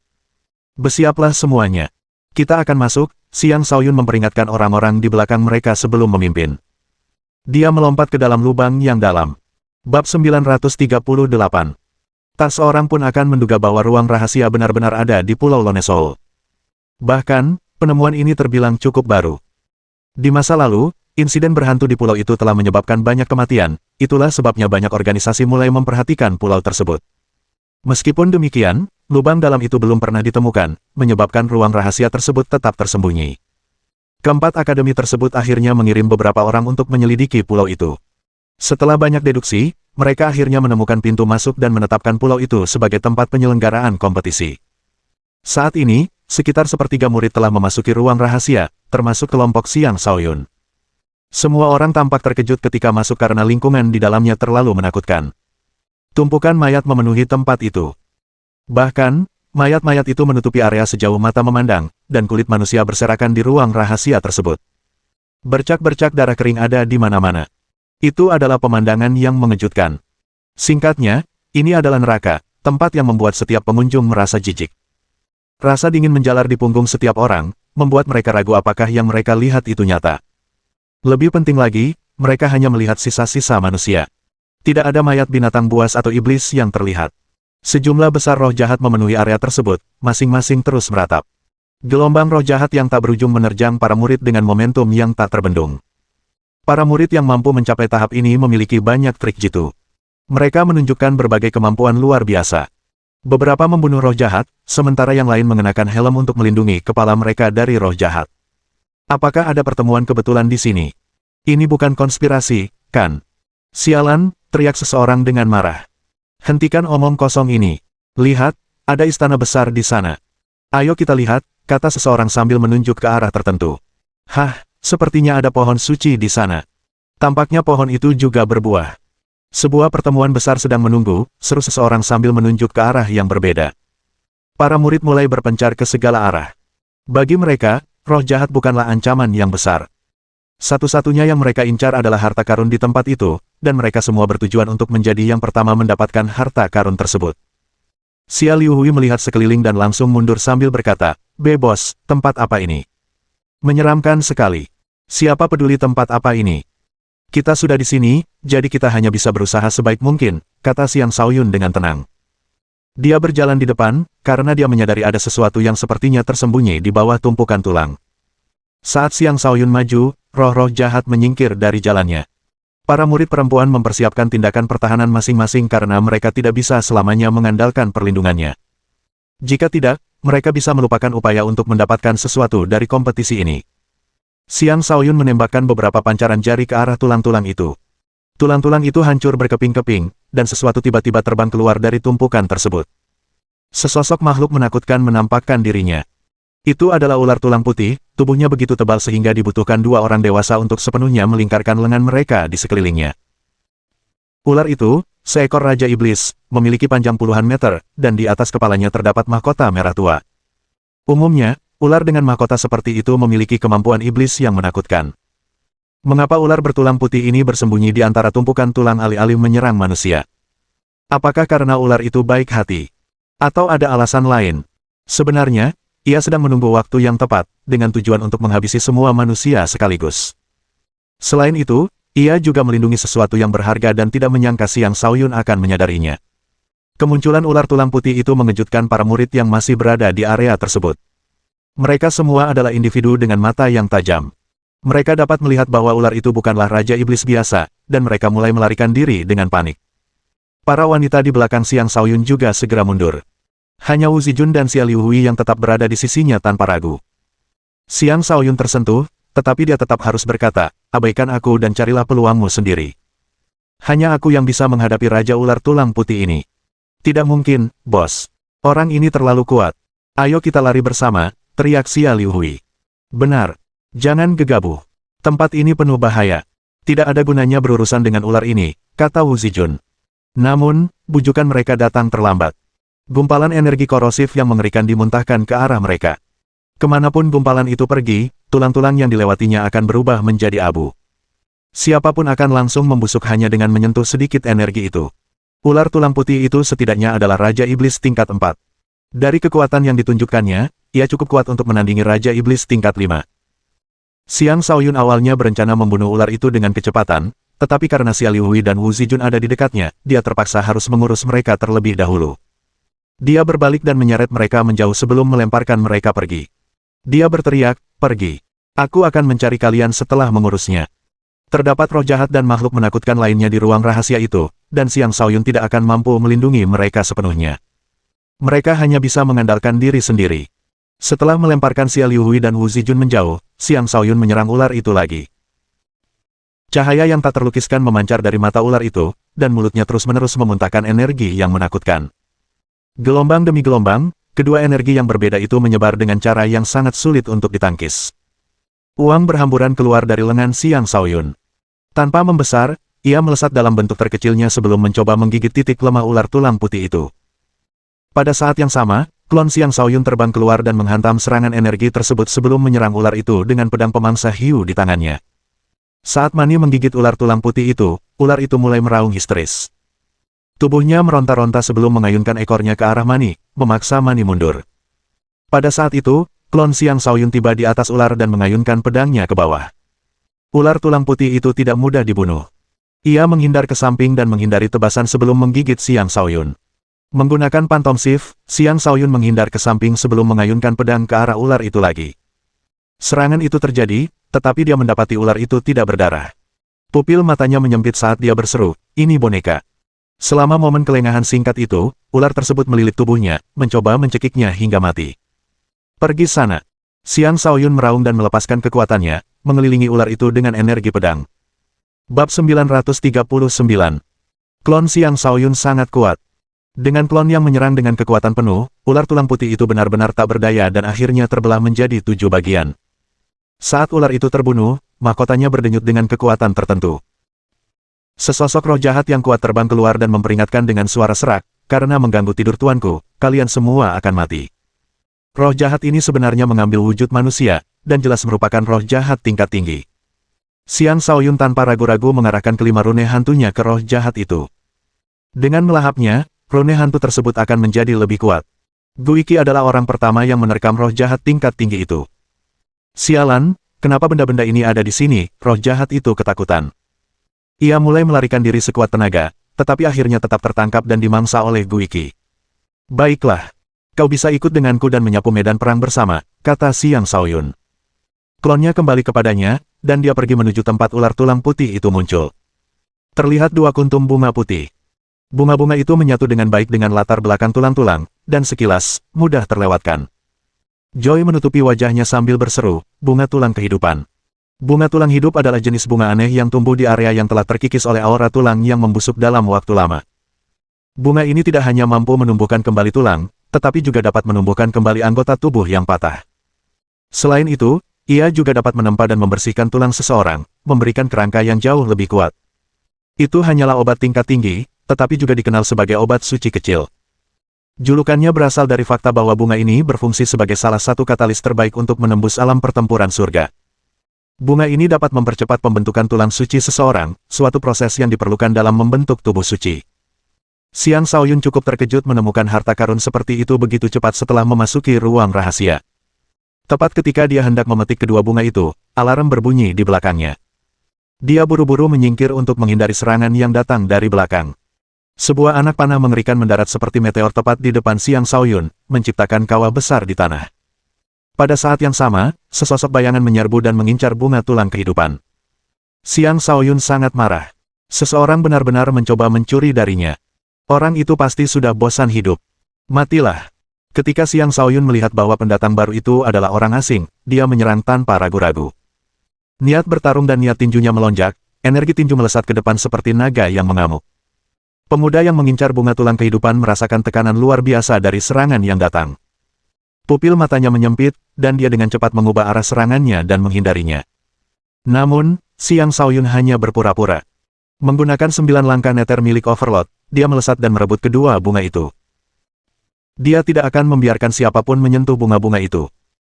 Speaker 1: "Bersiaplah semuanya. Kita akan masuk," Xiang Shaoyun memperingatkan orang-orang di belakang mereka sebelum memimpin. Dia melompat ke dalam lubang yang dalam. Bab 938. Tak seorang pun akan menduga bahwa ruang rahasia benar-benar ada di Pulau Lonesol. Bahkan, penemuan ini terbilang cukup baru. Di masa lalu, insiden berhantu di pulau itu telah menyebabkan banyak kematian, itulah sebabnya banyak organisasi mulai memperhatikan pulau tersebut. Meskipun demikian, lubang dalam itu belum pernah ditemukan, menyebabkan ruang rahasia tersebut tetap tersembunyi. Keempat akademi tersebut akhirnya mengirim beberapa orang untuk menyelidiki pulau itu. Setelah banyak deduksi, mereka akhirnya menemukan pintu masuk dan menetapkan pulau itu sebagai tempat penyelenggaraan kompetisi. Saat ini, sekitar sepertiga murid telah memasuki ruang rahasia, termasuk kelompok Xiang Shaoyun. Semua orang tampak terkejut ketika masuk karena lingkungan di dalamnya terlalu menakutkan. Tumpukan mayat memenuhi tempat itu. Bahkan, mayat-mayat itu menutupi area sejauh mata memandang, dan kulit manusia berserakan di ruang rahasia tersebut. Bercak-bercak darah kering ada di mana-mana. Itu adalah pemandangan yang mengejutkan. Singkatnya, ini adalah neraka, tempat yang membuat setiap pengunjung merasa jijik. Rasa dingin menjalar di punggung setiap orang, membuat mereka ragu apakah yang mereka lihat itu nyata. Lebih penting lagi, mereka hanya melihat sisa-sisa manusia. Tidak ada mayat binatang buas atau iblis yang terlihat. Sejumlah besar roh jahat memenuhi area tersebut, masing-masing terus meratap. Gelombang roh jahat yang tak berujung menerjang para murid dengan momentum yang tak terbendung. Para murid yang mampu mencapai tahap ini memiliki banyak trik jitu. Mereka menunjukkan berbagai kemampuan luar biasa. Beberapa membunuh roh jahat, sementara yang lain mengenakan helm untuk melindungi kepala mereka dari roh jahat. Apakah ada pertemuan kebetulan di sini? Ini bukan konspirasi, kan? Sialan, teriak seseorang dengan marah. Hentikan omong kosong ini. Lihat, ada istana besar di sana. Ayo kita lihat, kata seseorang sambil menunjuk ke arah tertentu. Hah, sepertinya ada pohon suci di sana. Tampaknya pohon itu juga berbuah. Sebuah pertemuan besar sedang menunggu, seru seseorang sambil menunjuk ke arah yang berbeda. Para murid mulai berpencar ke segala arah. Bagi mereka, roh jahat bukanlah ancaman yang besar. Satu-satunya yang mereka incar adalah harta karun di tempat itu, dan mereka semua bertujuan untuk menjadi yang pertama mendapatkan harta karun tersebut. Xia Liuhui melihat sekeliling dan langsung mundur sambil berkata, "Bos, tempat apa ini? Menyeramkan sekali. Siapa peduli tempat apa ini? Kita sudah di sini, jadi kita hanya bisa berusaha sebaik mungkin," kata Xiang Shaoyun dengan tenang. Dia berjalan di depan, karena dia menyadari ada sesuatu yang sepertinya tersembunyi di bawah tumpukan tulang. Saat Xiang Shaoyun maju, roh-roh jahat menyingkir dari jalannya. Para murid perempuan mempersiapkan tindakan pertahanan masing-masing karena mereka tidak bisa selamanya mengandalkan perlindungannya. Jika tidak, mereka bisa melupakan upaya untuk mendapatkan sesuatu dari kompetisi ini. Xiang Shaoyun menembakkan beberapa pancaran jari ke arah tulang-tulang itu. Tulang-tulang itu hancur berkeping-keping, dan sesuatu tiba-tiba terbang keluar dari tumpukan tersebut. Sesosok makhluk menakutkan menampakkan dirinya. Itu adalah ular tulang putih, tubuhnya begitu tebal sehingga dibutuhkan dua orang dewasa untuk sepenuhnya melingkarkan lengan mereka di sekelilingnya. Ular itu, seekor Raja Iblis, memiliki panjang puluhan meter, dan di atas kepalanya terdapat mahkota merah tua. Umumnya, ular dengan mahkota seperti itu memiliki kemampuan iblis yang menakutkan. Mengapa ular bertulang putih ini bersembunyi di antara tumpukan tulang alih-alih menyerang manusia? Apakah karena ular itu baik hati? Atau ada alasan lain? Sebenarnya, ia sedang menunggu waktu yang tepat, dengan tujuan untuk menghabisi semua manusia sekaligus. Selain itu, ia juga melindungi sesuatu yang berharga dan tidak menyangka Xiang Shaoyun akan menyadarinya. Kemunculan ular tulang putih itu mengejutkan para murid yang masih berada di area tersebut. Mereka semua adalah individu dengan mata yang tajam. Mereka dapat melihat bahwa ular itu bukanlah Raja Iblis biasa, dan mereka mulai melarikan diri dengan panik. Para wanita di belakang Xiang Shaoyun juga segera mundur. Hanya Wu Zijun dan Xia Liuhui yang tetap berada di sisinya tanpa ragu. Xiang Shaoyun tersentuh, tetapi dia tetap harus berkata, "Abaikan aku dan carilah peluangmu sendiri. Hanya aku yang bisa menghadapi Raja Ular Tulang Putih ini." "Tidak mungkin, bos. Orang ini terlalu kuat. Ayo kita lari bersama," teriak Xia Liuhui. "Benar. Jangan gegabah. Tempat ini penuh bahaya. Tidak ada gunanya berurusan dengan ular ini," kata Wu Zijun. Namun, bujukan mereka datang terlambat. Gumpalan energi korosif yang mengerikan dimuntahkan ke arah mereka. Kemanapun gumpalan itu pergi, tulang-tulang yang dilewatinya akan berubah menjadi abu. Siapapun akan langsung membusuk hanya dengan menyentuh sedikit energi itu. Ular tulang putih itu setidaknya adalah Raja Iblis tingkat 4. Dari kekuatan yang ditunjukkannya, ia cukup kuat untuk menandingi Raja Iblis tingkat 5. Xiang Shaoyun awalnya berencana membunuh ular itu dengan kecepatan, tetapi karena Xia Liuhui dan Wu Zijun ada di dekatnya, dia terpaksa harus mengurus mereka terlebih dahulu. Dia berbalik dan menyeret mereka menjauh sebelum melemparkan mereka pergi. Dia berteriak, "Pergi. Aku akan mencari kalian setelah mengurusnya." Terdapat roh jahat dan makhluk menakutkan lainnya di ruang rahasia itu, dan Xiang Shaoyun tidak akan mampu melindungi mereka sepenuhnya. Mereka hanya bisa mengandalkan diri sendiri. Setelah melemparkan Xia Liuhui dan Wu Zijun menjauh, Xiang Shaoyun menyerang ular itu lagi. Cahaya yang tak terlukiskan memancar dari mata ular itu, dan mulutnya terus-menerus memuntahkan energi yang menakutkan. Gelombang demi gelombang, kedua energi yang berbeda itu menyebar dengan cara yang sangat sulit untuk ditangkis. Uang berhamburan keluar dari lengan Xiang Shaoyun. Tanpa membesar, ia melesat dalam bentuk terkecilnya sebelum mencoba menggigit titik lemah ular tulang putih itu. Pada saat yang sama, klon Xiang Shaoyun terbang keluar dan menghantam serangan energi tersebut sebelum menyerang ular itu dengan pedang pemangsa hiu di tangannya. Saat Mani menggigit ular tulang putih itu, ular itu mulai meraung histeris. Tubuhnya meronta-ronta sebelum mengayunkan ekornya ke arah Mani, memaksa Mani mundur. Pada saat itu, klon Xiang Shaoyun tiba di atas ular dan mengayunkan pedangnya ke bawah. Ular tulang putih itu tidak mudah dibunuh. Ia menghindar ke samping dan menghindari tebasan sebelum menggigit Xiang Shaoyun. Menggunakan Phantom Shift, Xiang Shaoyun menghindar ke samping sebelum mengayunkan pedang ke arah ular itu lagi. Serangan itu terjadi, tetapi dia mendapati ular itu tidak berdarah. Pupil matanya menyempit saat dia berseru, "Ini boneka." Selama momen kelengahan singkat itu, ular tersebut melilit tubuhnya, mencoba mencekiknya hingga mati. "Pergi sana." Xiang Shaoyun meraung dan melepaskan kekuatannya, mengelilingi ular itu dengan energi pedang. Bab 939. Klon Xiang Shaoyun sangat kuat. Dengan klon yang menyerang dengan kekuatan penuh, ular tulang putih itu benar-benar tak berdaya dan akhirnya terbelah menjadi 7 bagian. Saat ular itu terbunuh, mahkotanya berdenyut dengan kekuatan tertentu. Sesosok roh jahat yang kuat terbang keluar dan memperingatkan dengan suara serak, "Karena mengganggu tidur tuanku, kalian semua akan mati." Roh jahat ini sebenarnya mengambil wujud manusia, dan jelas merupakan roh jahat tingkat tinggi. Xiang Shaoyun tanpa ragu-ragu mengarahkan kelima rune hantunya ke roh jahat itu. Dengan melahapnya, rune hantu tersebut akan menjadi lebih kuat. Guiki adalah orang pertama yang menerkam roh jahat tingkat tinggi itu. "Sialan, kenapa benda-benda ini ada di sini?" Roh jahat itu ketakutan. Ia mulai melarikan diri sekuat tenaga, tetapi akhirnya tetap tertangkap dan dimangsa oleh Guiki. "Baiklah. Kau bisa ikut denganku dan menyapu medan perang bersama," kata Xiang Shaoyun. Klonnya kembali kepadanya, dan dia pergi menuju tempat ular tulang putih itu muncul. Terlihat 2 kuntum bunga putih. Bunga-bunga itu menyatu dengan baik dengan latar belakang tulang-tulang, dan sekilas, mudah terlewatkan. Joy menutupi wajahnya sambil berseru, "Bunga tulang kehidupan." Bunga tulang hidup adalah jenis bunga aneh yang tumbuh di area yang telah terkikis oleh aura tulang yang membusuk dalam waktu lama. Bunga ini tidak hanya mampu menumbuhkan kembali tulang, tetapi juga dapat menumbuhkan kembali anggota tubuh yang patah. Selain itu, ia juga dapat menempa dan membersihkan tulang seseorang, memberikan kerangka yang jauh lebih kuat. Itu hanyalah obat tingkat tinggi, tetapi juga dikenal sebagai obat suci kecil. Julukannya berasal dari fakta bahwa bunga ini berfungsi sebagai salah satu katalis terbaik untuk menembus alam pertempuran surga. Bunga ini dapat mempercepat pembentukan tulang suci seseorang, suatu proses yang diperlukan dalam membentuk tubuh suci. Xiang Shaoyun cukup terkejut menemukan harta karun seperti itu begitu cepat setelah memasuki ruang rahasia. Tepat ketika dia hendak memetik kedua bunga itu, alarm berbunyi di belakangnya. Dia buru-buru menyingkir untuk menghindari serangan yang datang dari belakang. Sebuah anak panah mengerikan mendarat seperti meteor tepat di depan Xiang Shaoyun, menciptakan kawah besar di tanah. Pada saat yang sama, sesosok bayangan menyerbu dan mengincar bunga tulang kehidupan. Xiang Shaoyun sangat marah. Seseorang benar-benar mencoba mencuri darinya. Orang itu pasti sudah bosan hidup. Matilah. Ketika Xiang Shaoyun melihat bahwa pendatang baru itu adalah orang asing, dia menyerang tanpa ragu-ragu. Niat bertarung dan niat tinjunya melonjak, energi tinju melesat ke depan seperti naga yang mengamuk. Pemuda yang mengincar bunga tulang kehidupan merasakan tekanan luar biasa dari serangan yang datang. Pupil matanya menyempit, dan dia dengan cepat mengubah arah serangannya dan menghindarinya. Namun, Xiang Shaoyun hanya berpura-pura. Menggunakan 9 langkah neter milik Overlord, dia melesat dan merebut kedua bunga itu. Dia tidak akan membiarkan siapapun menyentuh bunga-bunga itu.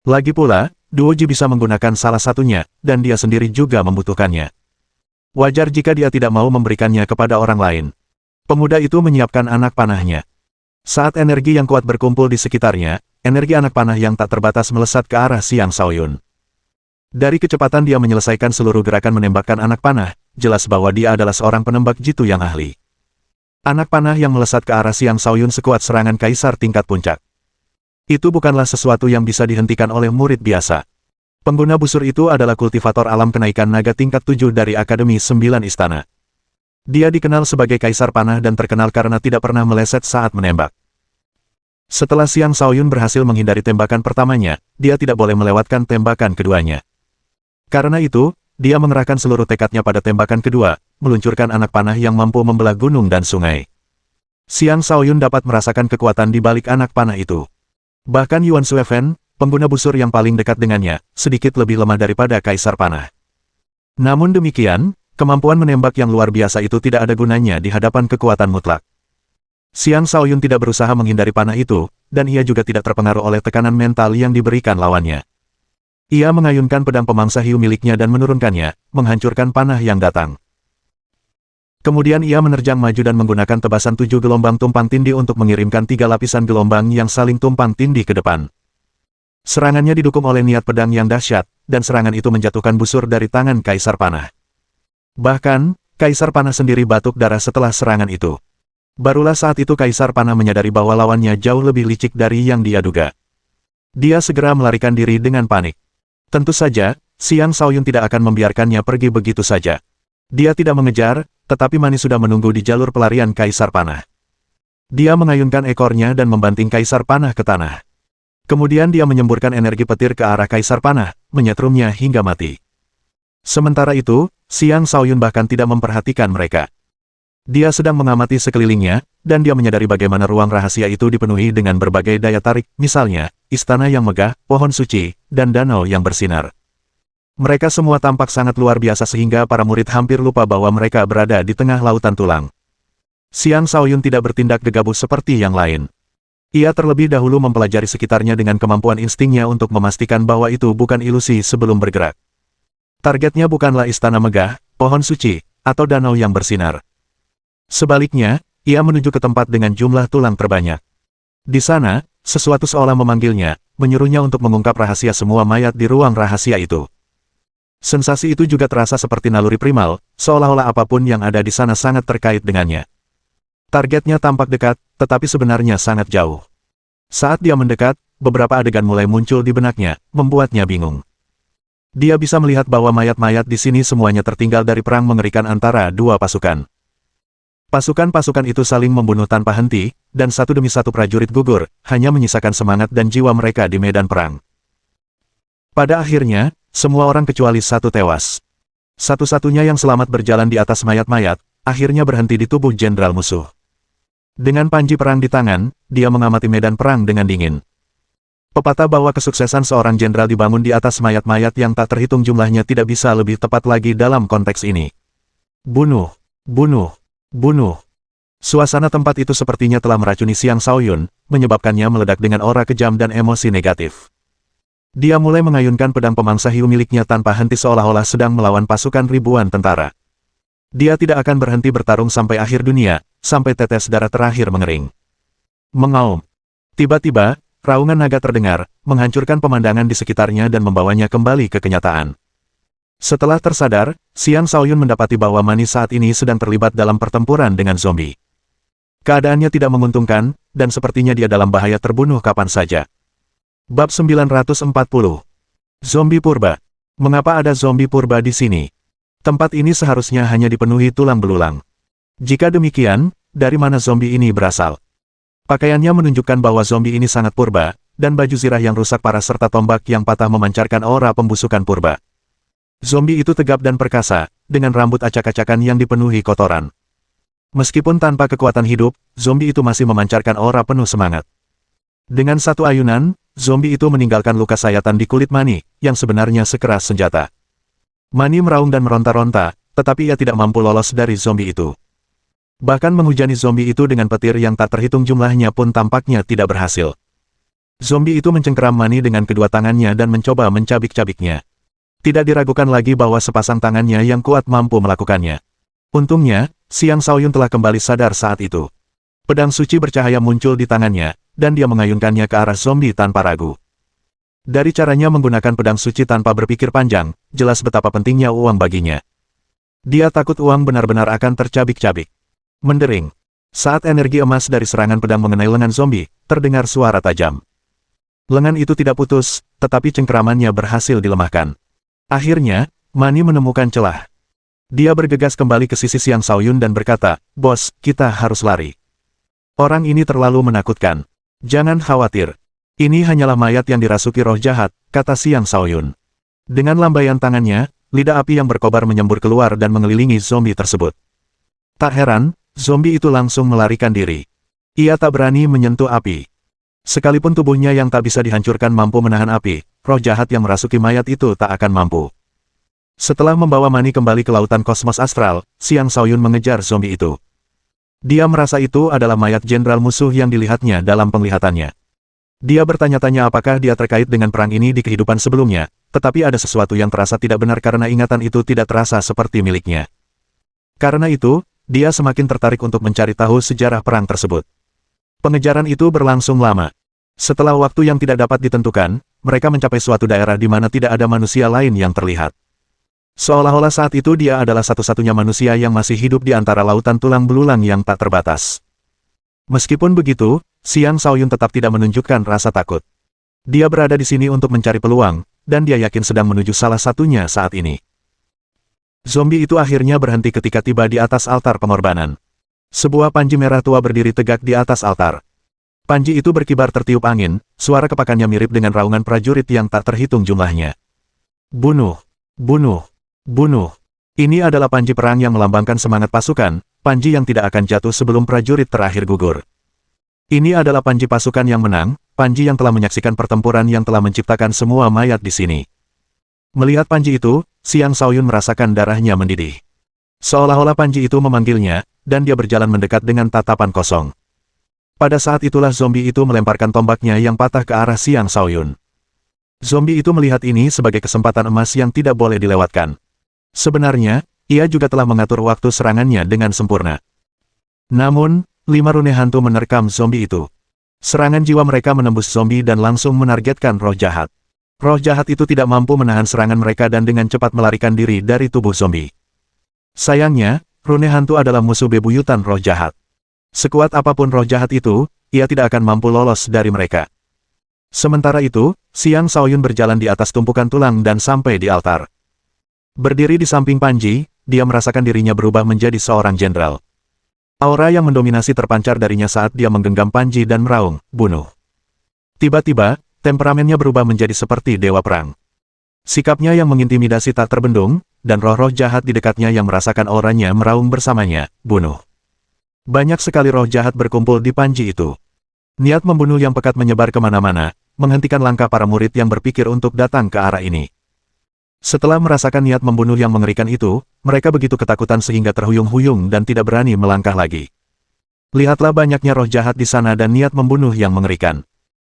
Speaker 1: Lagi pula, Duoji bisa menggunakan salah satunya, dan dia sendiri juga membutuhkannya. Wajar jika dia tidak mau memberikannya kepada orang lain. Pemuda itu menyiapkan anak panahnya. Saat energi yang kuat berkumpul di sekitarnya, energi anak panah yang tak terbatas melesat ke arah Xiang Shaoyun. Dari kecepatan dia menyelesaikan seluruh gerakan menembakkan anak panah, jelas bahwa dia adalah seorang penembak jitu yang ahli. Anak panah yang melesat ke arah Xiang Shaoyun sekuat serangan kaisar tingkat puncak. Itu bukanlah sesuatu yang bisa dihentikan oleh murid biasa. Pengguna busur itu adalah kultivator alam kenaikan naga tingkat 7 dari Akademi 9 Istana. Dia dikenal sebagai kaisar panah dan terkenal karena tidak pernah meleset saat menembak. Setelah Xiang Shaoyun berhasil menghindari tembakan pertamanya, dia tidak boleh melewatkan tembakan keduanya. Karena itu, dia mengerahkan seluruh tekadnya pada tembakan kedua, meluncurkan anak panah yang mampu membelah gunung dan sungai. Xiang Shaoyun dapat merasakan kekuatan di balik anak panah itu. Bahkan Yuan Suefen, pengguna busur yang paling dekat dengannya, sedikit lebih lemah daripada kaisar panah. Namun demikian, kemampuan menembak yang luar biasa itu tidak ada gunanya di hadapan kekuatan mutlak. Xiang Shaoyun tidak berusaha menghindari panah itu, dan ia juga tidak terpengaruh oleh tekanan mental yang diberikan lawannya. Ia mengayunkan pedang pemangsa hiu miliknya dan menurunkannya, menghancurkan panah yang datang. Kemudian ia menerjang maju dan menggunakan tebasan 7 gelombang tumpang tindih untuk mengirimkan 3 lapisan gelombang yang saling tumpang tindih ke depan. Serangannya didukung oleh niat pedang yang dahsyat, dan serangan itu menjatuhkan busur dari tangan Kaisar Panah. Bahkan, Kaisar Panah sendiri batuk darah setelah serangan itu. Barulah saat itu Kaisar Panah menyadari bahwa lawannya jauh lebih licik dari yang dia duga. Dia segera melarikan diri dengan panik. Tentu saja, Xiang Shaoyun tidak akan membiarkannya pergi begitu saja. Dia tidak mengejar, tetapi Mani sudah menunggu di jalur pelarian Kaisar Panah. Dia mengayunkan ekornya dan membanting Kaisar Panah ke tanah. Kemudian dia menyemburkan energi petir ke arah Kaisar Panah, menyetrumnya hingga mati. Sementara itu, Xiang Shaoyun bahkan tidak memperhatikan mereka. Dia sedang mengamati sekelilingnya, dan dia menyadari bagaimana ruang rahasia itu dipenuhi dengan berbagai daya tarik, misalnya, istana yang megah, pohon suci, dan danau yang bersinar. Mereka semua tampak sangat luar biasa sehingga para murid hampir lupa bahwa mereka berada di tengah lautan tulang. Xiang Shaoyun tidak bertindak gegabah seperti yang lain. Ia terlebih dahulu mempelajari sekitarnya dengan kemampuan instingnya untuk memastikan bahwa itu bukan ilusi sebelum bergerak. Targetnya bukanlah istana megah, pohon suci, atau danau yang bersinar. Sebaliknya, ia menuju ke tempat dengan jumlah tulang terbanyak. Di sana, sesuatu seolah memanggilnya, menyuruhnya untuk mengungkap rahasia semua mayat di ruang rahasia itu. Sensasi itu juga terasa seperti naluri primal, seolah-olah apapun yang ada di sana sangat terkait dengannya. Targetnya tampak dekat, tetapi sebenarnya sangat jauh. Saat dia mendekat, beberapa adegan mulai muncul di benaknya, membuatnya bingung. Dia bisa melihat bahwa mayat-mayat di sini semuanya tertinggal dari perang mengerikan antara dua pasukan. Pasukan-pasukan itu saling membunuh tanpa henti, dan satu demi satu prajurit gugur, hanya menyisakan semangat dan jiwa mereka di medan perang. Pada akhirnya, semua orang kecuali satu tewas. Satu-satunya yang selamat berjalan di atas mayat-mayat, akhirnya berhenti di tubuh jenderal musuh. Dengan panji perang di tangan, dia mengamati medan perang dengan dingin. Pepatah bahwa kesuksesan seorang jenderal dibangun di atas mayat-mayat yang tak terhitung jumlahnya tidak bisa lebih tepat lagi dalam konteks ini. Bunuh, bunuh. Bunuh. Suasana tempat itu sepertinya telah meracuni Xiang Shaoyun, menyebabkannya meledak dengan aura kejam dan emosi negatif. Dia mulai mengayunkan pedang pemangsa hiu miliknya tanpa henti seolah-olah sedang melawan pasukan ribuan tentara. Dia tidak akan berhenti bertarung sampai akhir dunia, sampai tetes darah terakhir mengering. Mengaum. Tiba-tiba, raungan naga terdengar, menghancurkan pemandangan di sekitarnya dan membawanya kembali ke kenyataan. Setelah tersadar, Xiang Shaoyun mendapati bahwa Mani saat ini sedang terlibat dalam pertempuran dengan zombie. Keadaannya tidak menguntungkan, dan sepertinya dia dalam bahaya terbunuh kapan saja. Bab 940. Zombie Purba. Mengapa ada zombie purba di sini? Tempat ini seharusnya hanya dipenuhi tulang belulang. Jika demikian, dari mana zombie ini berasal? Pakaiannya menunjukkan bahwa zombie ini sangat purba, dan baju zirah yang rusak parah serta tombak yang patah memancarkan aura pembusukan purba. Zombie itu tegap dan perkasa, dengan rambut acak-acakan yang dipenuhi kotoran. Meskipun tanpa kekuatan hidup, zombie itu masih memancarkan aura penuh semangat. Dengan satu ayunan, zombie itu meninggalkan luka sayatan di kulit Mani, yang sebenarnya sekeras senjata. Mani meraung dan meronta-ronta, tetapi ia tidak mampu lolos dari zombie itu. Bahkan menghujani zombie itu dengan petir yang tak terhitung jumlahnya pun tampaknya tidak berhasil. Zombie itu mencengkeram Mani dengan kedua tangannya dan mencoba mencabik-cabiknya. Tidak diragukan lagi bahwa sepasang tangannya yang kuat mampu melakukannya. Untungnya, Xiang Shaoyun telah kembali sadar saat itu. Pedang suci bercahaya muncul di tangannya, dan dia mengayunkannya ke arah zombie tanpa ragu. Dari caranya menggunakan pedang suci tanpa berpikir panjang, jelas betapa pentingnya uang baginya. Dia takut uang benar-benar akan tercabik-cabik. Mendering. Saat energi emas dari serangan pedang mengenai lengan zombie, terdengar suara tajam. Lengan itu tidak putus, tetapi cengkeramannya berhasil dilemahkan. Akhirnya, Mani menemukan celah. Dia bergegas kembali ke sisi Xiang Shaoyun dan berkata, "Bos, kita harus lari. Orang ini terlalu menakutkan. Jangan khawatir. Ini hanyalah mayat yang dirasuki roh jahat," kata Xiang Shaoyun. Dengan lambaian tangannya, lidah api yang berkobar menyembur keluar dan mengelilingi zombie tersebut. Tak heran, zombie itu langsung melarikan diri. Ia tak berani menyentuh api. Sekalipun tubuhnya yang tak bisa dihancurkan mampu menahan api, roh jahat yang merasuki mayat itu tak akan mampu. Setelah membawa Mani kembali ke lautan kosmos astral, Xiang Shaoyun mengejar zombie itu. Dia merasa itu adalah mayat jenderal musuh yang dilihatnya dalam penglihatannya. Dia bertanya-tanya apakah dia terkait dengan perang ini di kehidupan sebelumnya, tetapi ada sesuatu yang terasa tidak benar karena ingatan itu tidak terasa seperti miliknya. Karena itu, dia semakin tertarik untuk mencari tahu sejarah perang tersebut. Pengejaran itu berlangsung lama. Setelah waktu yang tidak dapat ditentukan, mereka mencapai suatu daerah di mana tidak ada manusia lain yang terlihat. Seolah-olah saat itu dia adalah satu-satunya manusia yang masih hidup di antara lautan tulang belulang yang tak terbatas. Meskipun begitu, Xiang Shaoyun tetap tidak menunjukkan rasa takut. Dia berada di sini untuk mencari peluang, dan dia yakin sedang menuju salah satunya saat ini. Zombie itu akhirnya berhenti ketika tiba di atas altar pengorbanan. Sebuah panji merah tua berdiri tegak di atas altar. Panji itu berkibar tertiup angin, suara kepakannya mirip dengan raungan prajurit yang tak terhitung jumlahnya. Bunuh! Bunuh! Bunuh! Ini adalah panji perang yang melambangkan semangat pasukan, panji yang tidak akan jatuh sebelum prajurit terakhir gugur. Ini adalah panji pasukan yang menang, panji yang telah menyaksikan pertempuran yang telah menciptakan semua mayat di sini. Melihat panji itu, Xiang Shaoyun merasakan darahnya mendidih. Seolah-olah panji itu memanggilnya, dan dia berjalan mendekat dengan tatapan kosong. Pada saat itulah zombie itu melemparkan tombaknya yang patah ke arah Xiang Shaoyun. Zombie itu melihat ini sebagai kesempatan emas yang tidak boleh dilewatkan. Sebenarnya, ia juga telah mengatur waktu serangannya dengan sempurna. Namun, 5 rune hantu menerkam zombie itu. Serangan jiwa mereka menembus zombie dan langsung menargetkan roh jahat. Roh jahat itu tidak mampu menahan serangan mereka dan dengan cepat melarikan diri dari tubuh zombie. Sayangnya, rune hantu adalah musuh bebuyutan roh jahat. Sekuat apapun roh jahat itu, ia tidak akan mampu lolos dari mereka. Sementara itu, Xiang Shaoyun berjalan di atas tumpukan tulang dan sampai di altar. Berdiri di samping panji, dia merasakan dirinya berubah menjadi seorang jenderal. Aura yang mendominasi terpancar darinya saat dia menggenggam panji dan meraung, "Bunuh!" Tiba-tiba, temperamennya berubah menjadi seperti dewa perang. Sikapnya yang mengintimidasi tak terbendung, dan roh-roh jahat di dekatnya yang merasakan auranya meraung bersamanya, "Bunuh!" Banyak sekali roh jahat berkumpul di panji itu. Niat membunuh yang pekat menyebar kemana-mana, menghentikan langkah para murid yang berpikir untuk datang ke arah ini. Setelah merasakan niat membunuh yang mengerikan itu, mereka begitu ketakutan sehingga terhuyung-huyung dan tidak berani melangkah lagi. Lihatlah banyaknya roh jahat di sana dan niat membunuh yang mengerikan.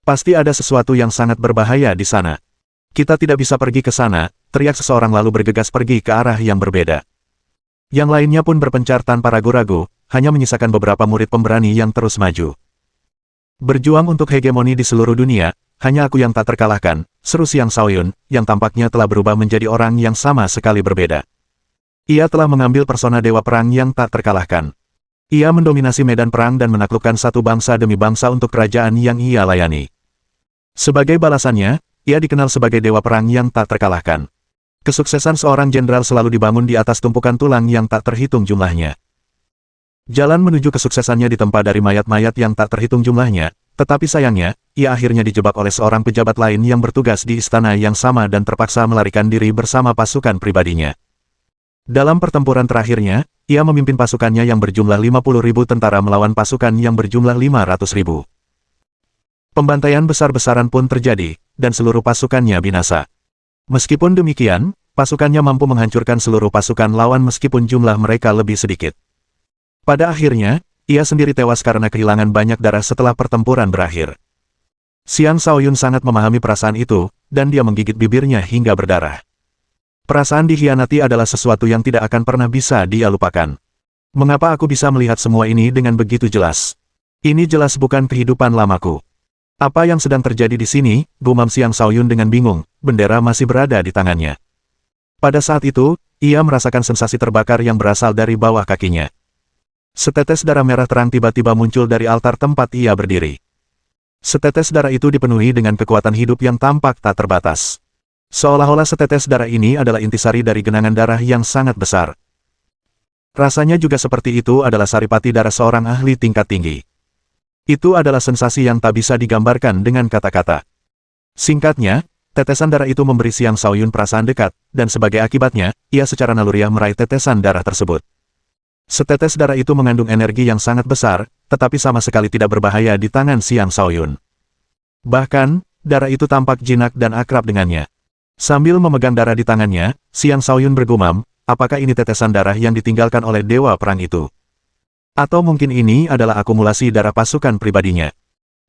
Speaker 1: Pasti ada sesuatu yang sangat berbahaya di sana. Kita tidak bisa pergi ke sana, teriak seseorang lalu bergegas pergi ke arah yang berbeda. Yang lainnya pun berpencar tanpa ragu-ragu, hanya menyisakan beberapa murid pemberani yang terus maju. Berjuang untuk hegemoni di seluruh dunia, hanya aku yang tak terkalahkan, seru Xiang Shaoyun, yang tampaknya telah berubah menjadi orang yang sama sekali berbeda. Ia telah mengambil persona dewa perang yang tak terkalahkan. Ia mendominasi medan perang dan menaklukkan satu bangsa demi bangsa untuk kerajaan yang ia layani. Sebagai balasannya, ia dikenal sebagai dewa perang yang tak terkalahkan. Kesuksesan seorang jenderal selalu dibangun di atas tumpukan tulang yang tak terhitung jumlahnya. Jalan menuju kesuksesannya ditempa dari mayat-mayat yang tak terhitung jumlahnya, tetapi sayangnya, ia akhirnya dijebak oleh seorang pejabat lain yang bertugas di istana yang sama dan terpaksa melarikan diri bersama pasukan pribadinya. Dalam pertempuran terakhirnya, ia memimpin pasukannya yang berjumlah 50.000 tentara melawan pasukan yang berjumlah 500.000. Pembantaian besar-besaran pun terjadi, dan seluruh pasukannya binasa. Meskipun demikian, pasukannya mampu menghancurkan seluruh pasukan lawan meskipun jumlah mereka lebih sedikit. Pada akhirnya, ia sendiri tewas karena kehilangan banyak darah setelah pertempuran berakhir. Xiang Shaoyun sangat memahami perasaan itu, dan dia menggigit bibirnya hingga berdarah. Perasaan dikhianati adalah sesuatu yang tidak akan pernah bisa dia lupakan. Mengapa aku bisa melihat semua ini dengan begitu jelas? Ini jelas bukan kehidupan lamaku. Apa yang sedang terjadi di sini? Gumam Xiang Shaoyun dengan bingung, bendera masih berada di tangannya. Pada saat itu, Ia merasakan sensasi terbakar yang berasal dari bawah kakinya. Setetes darah merah terang tiba-tiba muncul dari altar tempat ia berdiri. Setetes darah itu dipenuhi dengan kekuatan hidup yang tampak tak terbatas. Seolah-olah setetes darah ini adalah intisari dari genangan darah yang sangat besar. Rasanya juga seperti itu adalah saripati darah seorang ahli tingkat tinggi. Itu adalah sensasi yang tak bisa digambarkan dengan kata-kata. Singkatnya, tetesan darah itu memberi Xiang Shaoyun perasaan dekat, dan sebagai akibatnya, ia secara naluriah meraih tetesan darah tersebut. Setetes darah itu mengandung energi yang sangat besar, tetapi sama sekali tidak berbahaya di tangan Xiang Shaoyun. Bahkan, darah itu tampak jinak dan akrab dengannya. Sambil memegang darah di tangannya, Xiang Shaoyun bergumam, apakah ini tetesan darah yang ditinggalkan oleh dewa perang itu? Atau mungkin ini adalah akumulasi darah pasukan pribadinya?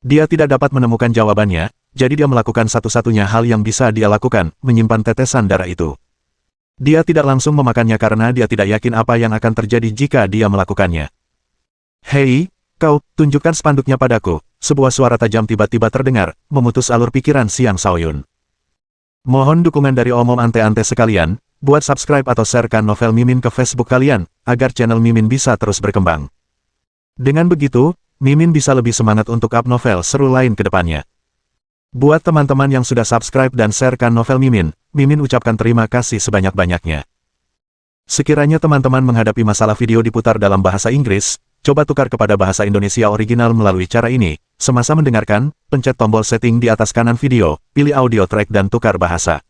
Speaker 1: Dia tidak dapat menemukan jawabannya, jadi dia melakukan satu-satunya hal yang bisa dia lakukan, menyimpan tetesan darah itu. Dia tidak langsung memakannya karena dia tidak yakin apa yang akan terjadi jika dia melakukannya. Hei, kau, tunjukkan spanduknya padaku. Sebuah suara tajam tiba-tiba terdengar, memutus alur pikiran Xiang Shaoyun. Mohon dukungan dari omom ante-ante sekalian, buat subscribe atau sharekan novel Mimin ke Facebook kalian, agar channel Mimin bisa terus berkembang. Dengan begitu, Mimin bisa lebih semangat untuk up novel seru lain ke depannya. Buat teman-teman yang sudah subscribe dan sharekan novel Mimin, Mimin ucapkan terima kasih sebanyak-banyaknya. Sekiranya teman-teman menghadapi masalah video diputar dalam bahasa Inggris, coba tukar kepada bahasa Indonesia original melalui cara ini. Semasa mendengarkan, pencet tombol setting di atas kanan video, pilih audio track dan tukar bahasa.